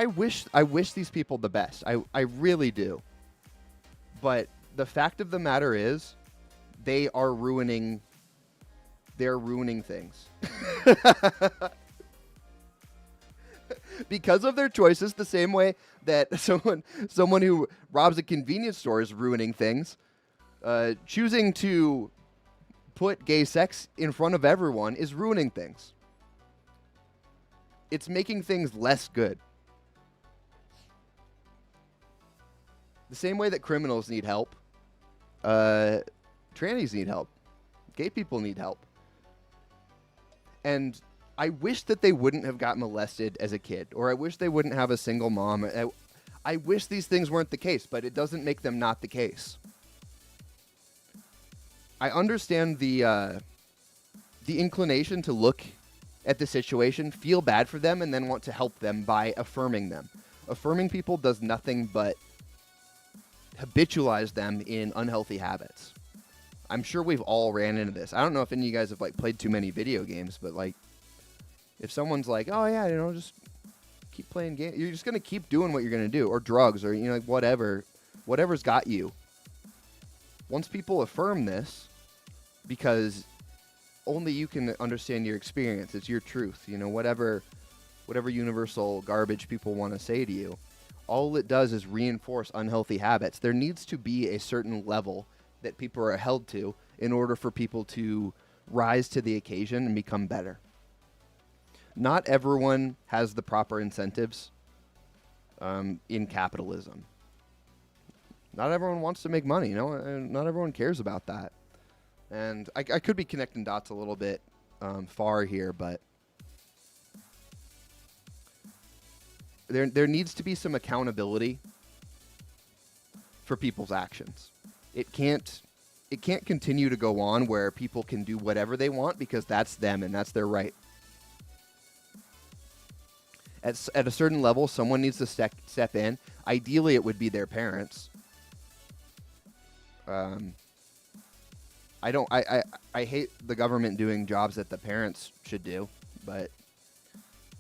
wish these people the best. I really do. But the fact of the matter is they're ruining things. Because of their choices, the same way that someone who robs a convenience store is ruining things. Choosing to put gay sex in front of everyone is ruining things. It's making things less good. The same way that criminals need help, trannies need help, gay people need help. And I wish that they wouldn't have got molested as a kid, or I wish they wouldn't have a single mom. I wish these things weren't the case, but it doesn't make them not the case. I understand the inclination to look at the situation, feel bad for them, and then want to help them by affirming them. Affirming people does nothing but habitualize them in unhealthy habits. I'm sure we've all ran into this. I don't know if any of you guys have, like, played too many video games, but, like, if someone's like, oh yeah, just keep playing games, you're just gonna keep doing what you're gonna do, or drugs, or like whatever's got you. Once people affirm this, because only you can understand your experience, it's your truth, whatever universal garbage people want to say to you, all it does is reinforce unhealthy habits. There needs to be a certain level that people are held to in order for people to rise to the occasion and become better. Not everyone has the proper incentives in capitalism. Not everyone wants to make money, not everyone cares about that. And I could be connecting dots a little bit far here, but there needs to be some accountability for people's actions. It can't continue to go on where people can do whatever they want because that's them and that's their right. At a certain level, someone needs to step in. Ideally, it would be their parents. I hate the government doing jobs that the parents should do, but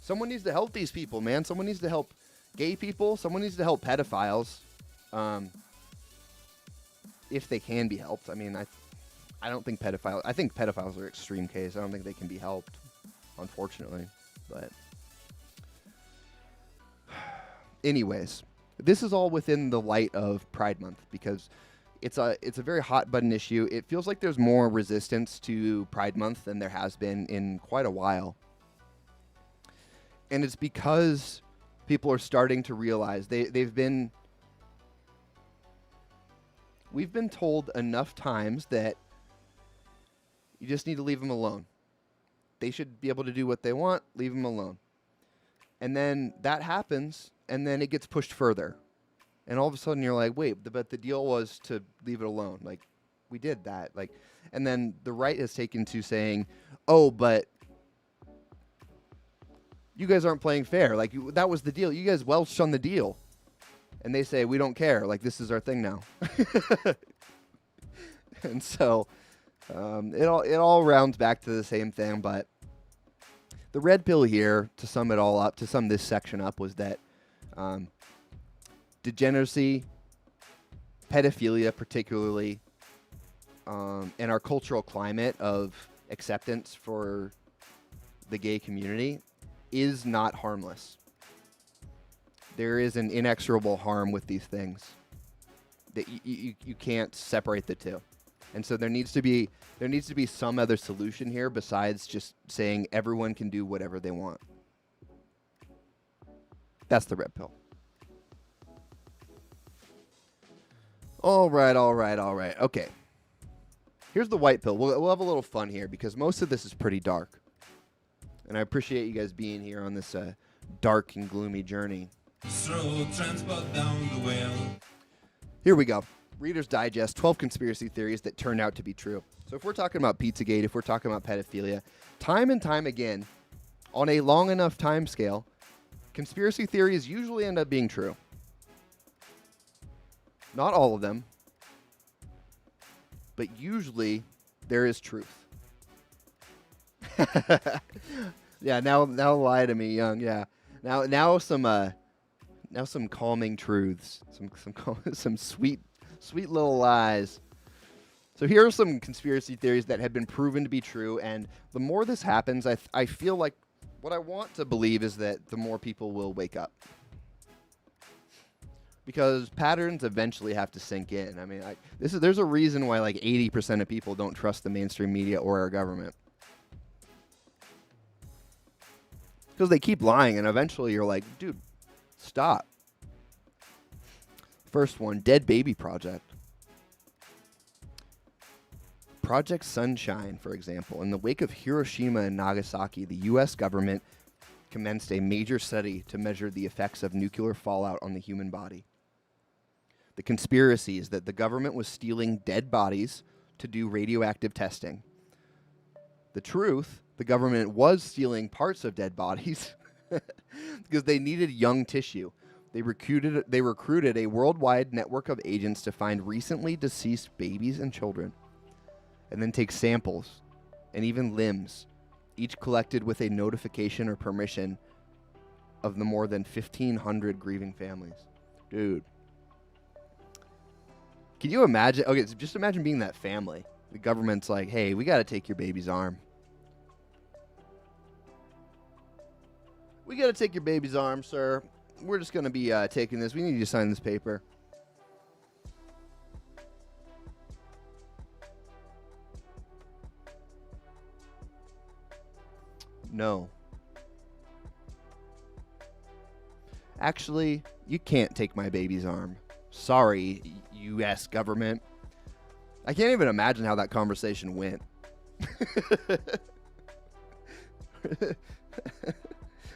someone needs to help these people, man. Someone needs to help gay people. Someone needs to help pedophiles, if they can be helped. I mean, I don't think pedophiles. I think pedophiles are extreme case. I don't think they can be helped, unfortunately. But anyways, this is all within the light of Pride Month because it's a very hot button issue. It feels like there's more resistance to Pride Month than there has been in quite a while. And it's because people are starting to realize we've been told enough times that you just need to leave them alone. They should be able to do what they want, leave them alone. And then that happens, and then it gets pushed further. And all of a sudden you're like, wait, but the deal was to leave it alone. Like, we did that. Like, and then the right has taken to saying, oh, but you guys aren't playing fair. Like, that was the deal. You guys welched on the deal. And they say, we don't care. Like, this is our thing now. And so it all rounds back to the same thing. But the red pill here, to sum it all up, to sum this section up, was that degeneracy, pedophilia particularly, and our cultural climate of acceptance for the gay community is not harmless. There is an inexorable harm with these things that you can't separate the two. And so there needs to be some other solution here besides just saying everyone can do whatever they want. That's the red pill. All right. Okay. Here's the white pill. We'll have a little fun here because most of this is pretty dark. And I appreciate you guys being here on this dark and gloomy journey. Here we go. Reader's Digest, 12 conspiracy theories that turned out to be true. So if we're talking about Pizzagate, if we're talking about pedophilia, time and time again, on a long enough time scale, conspiracy theories usually end up being true. Not all of them, but usually there is truth. Yeah, now lie to me, Young. Yeah, now some calming truths, some sweet little lies. So here are some conspiracy theories that have been proven to be true, and the more this happens, I feel like what I want to believe is that the more people will wake up. Because patterns eventually have to sink in. I mean, there's a reason why like 80% of people don't trust the mainstream media or our government. Because they keep lying, and eventually you're like, dude, stop. First one, Dead Baby Project. Project Sunshine, for example. In the wake of Hiroshima and Nagasaki, the U.S. government commenced a major study to measure the effects of nuclear fallout on the human body. The conspiracy is that the government was stealing dead bodies to do radioactive testing. The truth, the government was stealing parts of dead bodies because they needed young tissue. They recruited a worldwide network of agents to find recently deceased babies and children, and then take samples and even limbs, each collected with a notification or permission of the more than 1,500 grieving families. Dude. Can you imagine? Okay, so just imagine being that family. The government's like, hey, we got to take your baby's arm. We got to take your baby's arm, sir. We're just going to be taking this. We need you to sign this paper. No. Actually, you can't take my baby's arm. Sorry, U.S. government. I can't even imagine how that conversation went.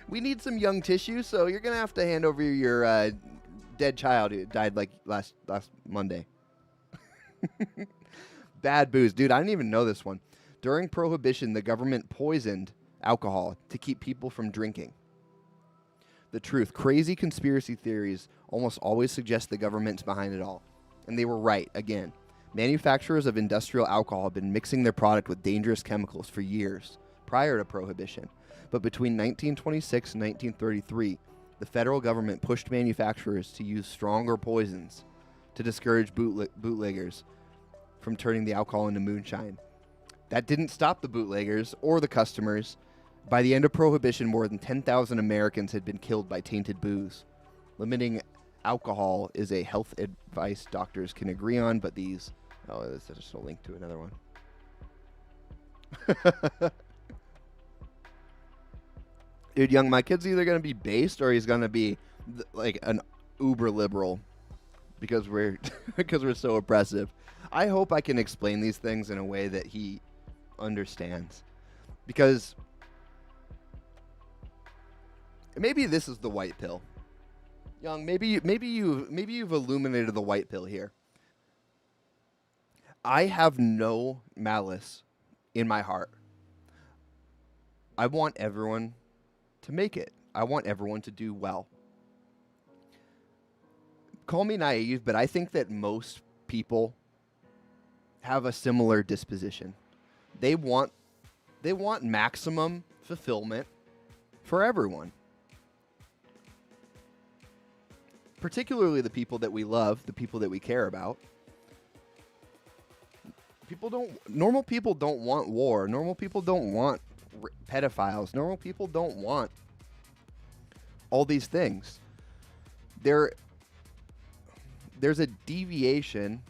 We need some young tissue, so you're going to have to hand over your dead child who died like last Monday. Bad booze. Dude, I didn't even know this one. During Prohibition, the government poisoned alcohol to keep people from drinking. The truth. Crazy conspiracy theories almost always suggest the government's behind it all. And they were right, again. Manufacturers of industrial alcohol have been mixing their product with dangerous chemicals for years, prior to Prohibition. But between 1926 and 1933, the federal government pushed manufacturers to use stronger poisons to discourage bootleggers from turning the alcohol into moonshine. That didn't stop the bootleggers or the customers. By the end of Prohibition, more than 10,000 Americans had been killed by tainted booze. Limiting alcohol is a health advice doctors can agree on, but these... Oh, there's just a link to another one. Dude, Young, my kid's either going to be based or he's going to be like an uber liberal because we're so oppressive. I hope I can explain these things in a way that he understands. Because maybe this is the white pill. Young, maybe you've illuminated the white pill here. I have no malice in my heart. I want everyone to make it. I want everyone to do well. Call me naive, but I think that most people have a similar disposition. They want maximum fulfillment for everyone. Particularly the people that we love, the people that we care about. Normal people don't want war. Normal people don't want pedophiles. Normal people don't want all these things. There's a deviation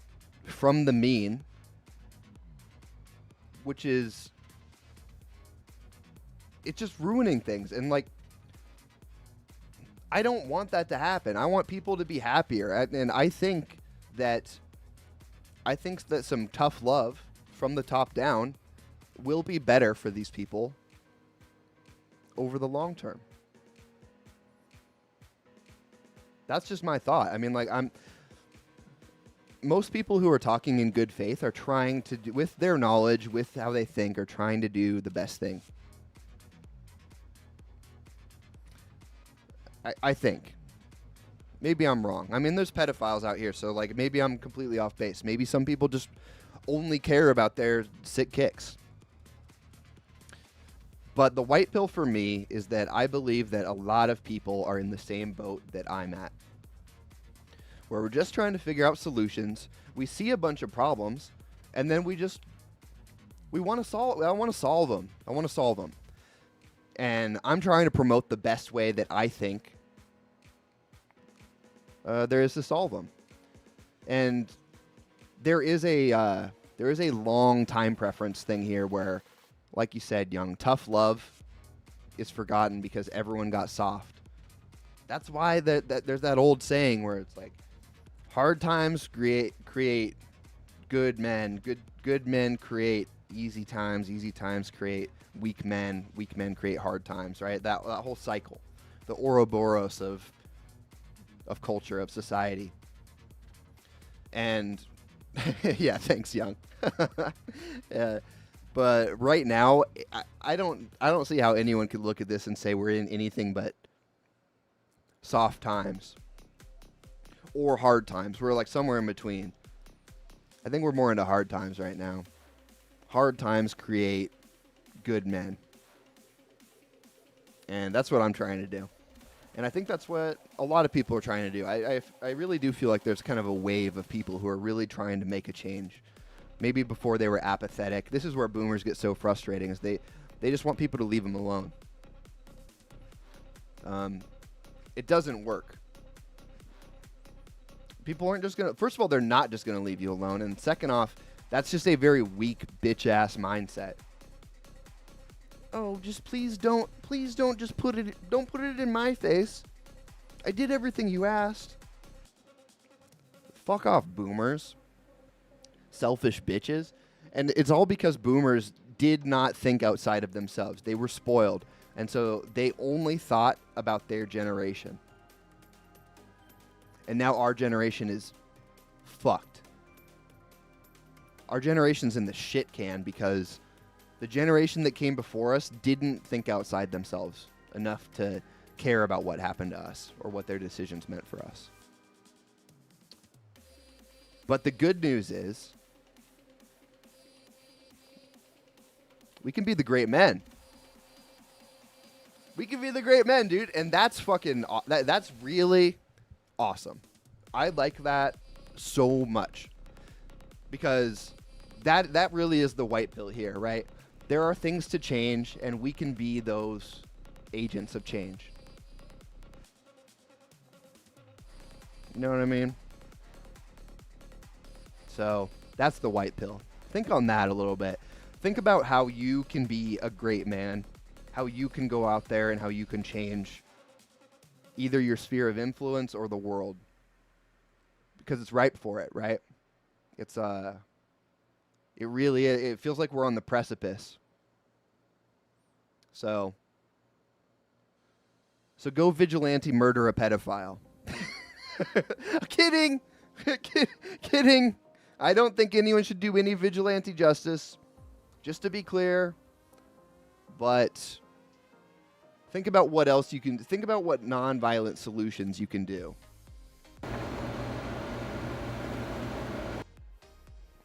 from the mean, which is, it's just ruining things. And like, I don't want that to happen. I want people to be happier. And I think that some tough love from the top down will be better for these people over the long term. That's just my thought. I mean, like, most people who are talking in good faith are trying to do, with their knowledge, with how they think, are trying to do the best thing. I think. Maybe I'm wrong. I mean, there's pedophiles out here, so like maybe I'm completely off base. Maybe some people just only care about their sick kicks. But the white pill for me is that I believe that a lot of people are in the same boat that I'm at, where we're just trying to figure out solutions. We see a bunch of problems, and then we want to solve. I want to solve them. And I'm trying to promote the best way that I think there is to solve them. And there is a long time preference thing here where, like you said, Young, tough love is forgotten because everyone got soft. That's why there's that old saying where it's like, hard times create good men. Good men create easy times create weak men create hard times, right? That whole cycle, the Ouroboros of culture, of society. And yeah, thanks, Young. But right now, I don't see how anyone could look at this and say we're in anything but soft times or hard times. We're like somewhere in between. I think we're more into hard times right now. Hard times create good men. And that's what I'm trying to do. And I think that's what a lot of people are trying to do. I really do feel like there's kind of a wave of people who are really trying to make a change. Maybe before they were apathetic. This is where boomers get so frustrating, is they just want people to leave them alone. It doesn't work. People aren't just going to... First of all, they're not just going to leave you alone. And second off, that's just a very weak, bitch-ass mindset. Oh, just please don't just put it in my face. I did everything you asked. Fuck off, boomers. Selfish bitches. And it's all because boomers did not think outside of themselves. They were spoiled. And so they only thought about their generation. And now our generation is fucked. Our generation's in the shit can because the generation that came before us didn't think outside themselves enough to care about what happened to us or what their decisions meant for us. But the good news is we can be the great men. We can be the great men, dude. And that's fucking... That's really awesome. I like that so much. Because that really is the white pill here, right? There are things to change, and we can be those agents of change. You know what I mean? So, that's the white pill. Think on that a little bit. Think about how you can be a great man, how you can go out there and how you can change either your sphere of influence or the world. Because it's ripe for it, right? It's it really is. It feels like we're on the precipice. So go vigilante murder a pedophile. Kidding. Kidding. I don't think anyone should do any vigilante justice. Just to be clear. But Think about what else you can. Think about what non-violent solutions you can do.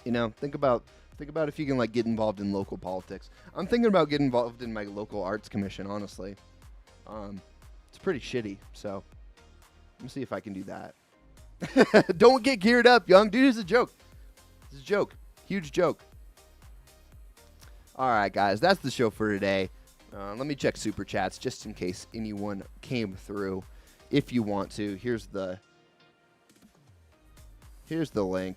You know, think about if you can like get involved in local politics. I'm thinking about getting involved in my local arts commission. Honestly, it's pretty shitty. So let me see if I can do that. Don't get geared up, young dude. It's a joke. It's a joke. Huge joke. All right, guys, that's the show for today. Let me check super chats just in case anyone came through. If you want to, here's the link.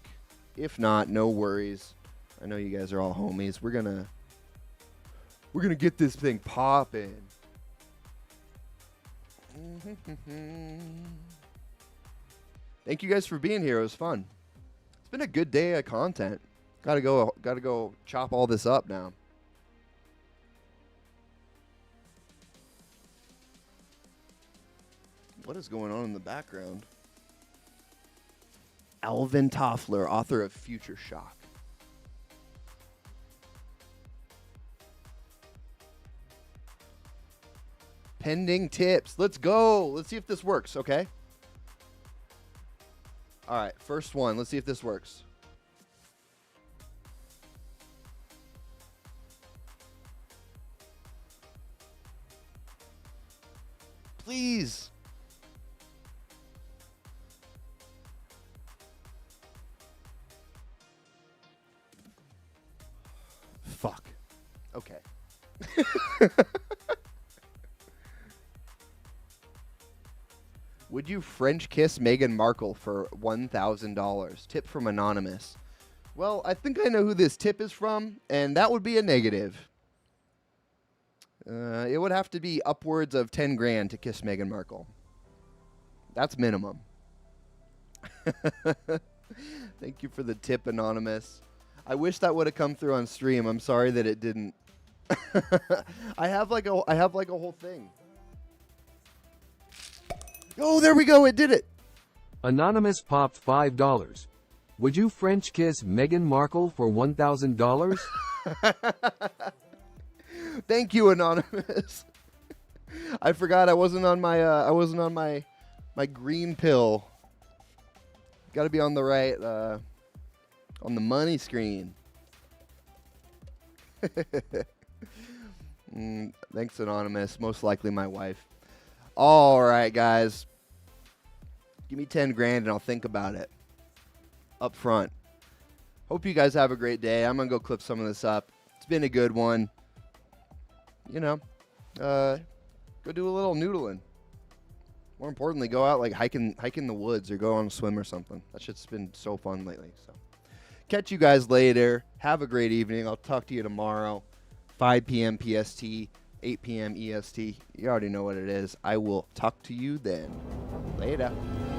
If not, no worries. I know you guys are all homies. We're gonna get this thing popping. Thank you guys for being here. It was fun. It's been a good day of content. Gotta go chop all this up now. What is going on in the background? Alvin Toffler, author of Future Shock. Pending tips. Let's go. Let's see if this works, okay? All right, first one. Let's see if this works. Please. Fuck. Okay. Would you French kiss Meghan Markle for $1,000? Tip from Anonymous. Well, I think I know who this tip is from, and that would be a negative. It would have to be upwards of 10 grand to kiss Meghan Markle. That's minimum. Thank you for the tip, Anonymous. I wish that would have come through on stream. I'm sorry that it didn't. I have like a whole thing. Oh, there we go. It did it. Anonymous popped $5. Would you French kiss Meghan Markle for $1,000? Thank you, Anonymous. I forgot I wasn't on my green pill. Got to be on the right on the money screen. Thanks, Anonymous. Most likely my wife. All right, guys. Give me 10 grand and I'll think about it. Up front. Hope you guys have a great day. I'm going to go clip some of this up. It's been a good one. You know, go do a little noodling. More importantly, go out like hiking the woods or go on a swim or something. That shit's been so fun lately. So, catch you guys later. Have a great evening. I'll talk to you tomorrow, 5 p.m. PST, 8 p.m. EST. You already know what it is. I will talk to you then. Later.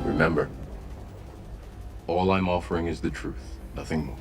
Remember, all I'm offering is the truth, nothing more.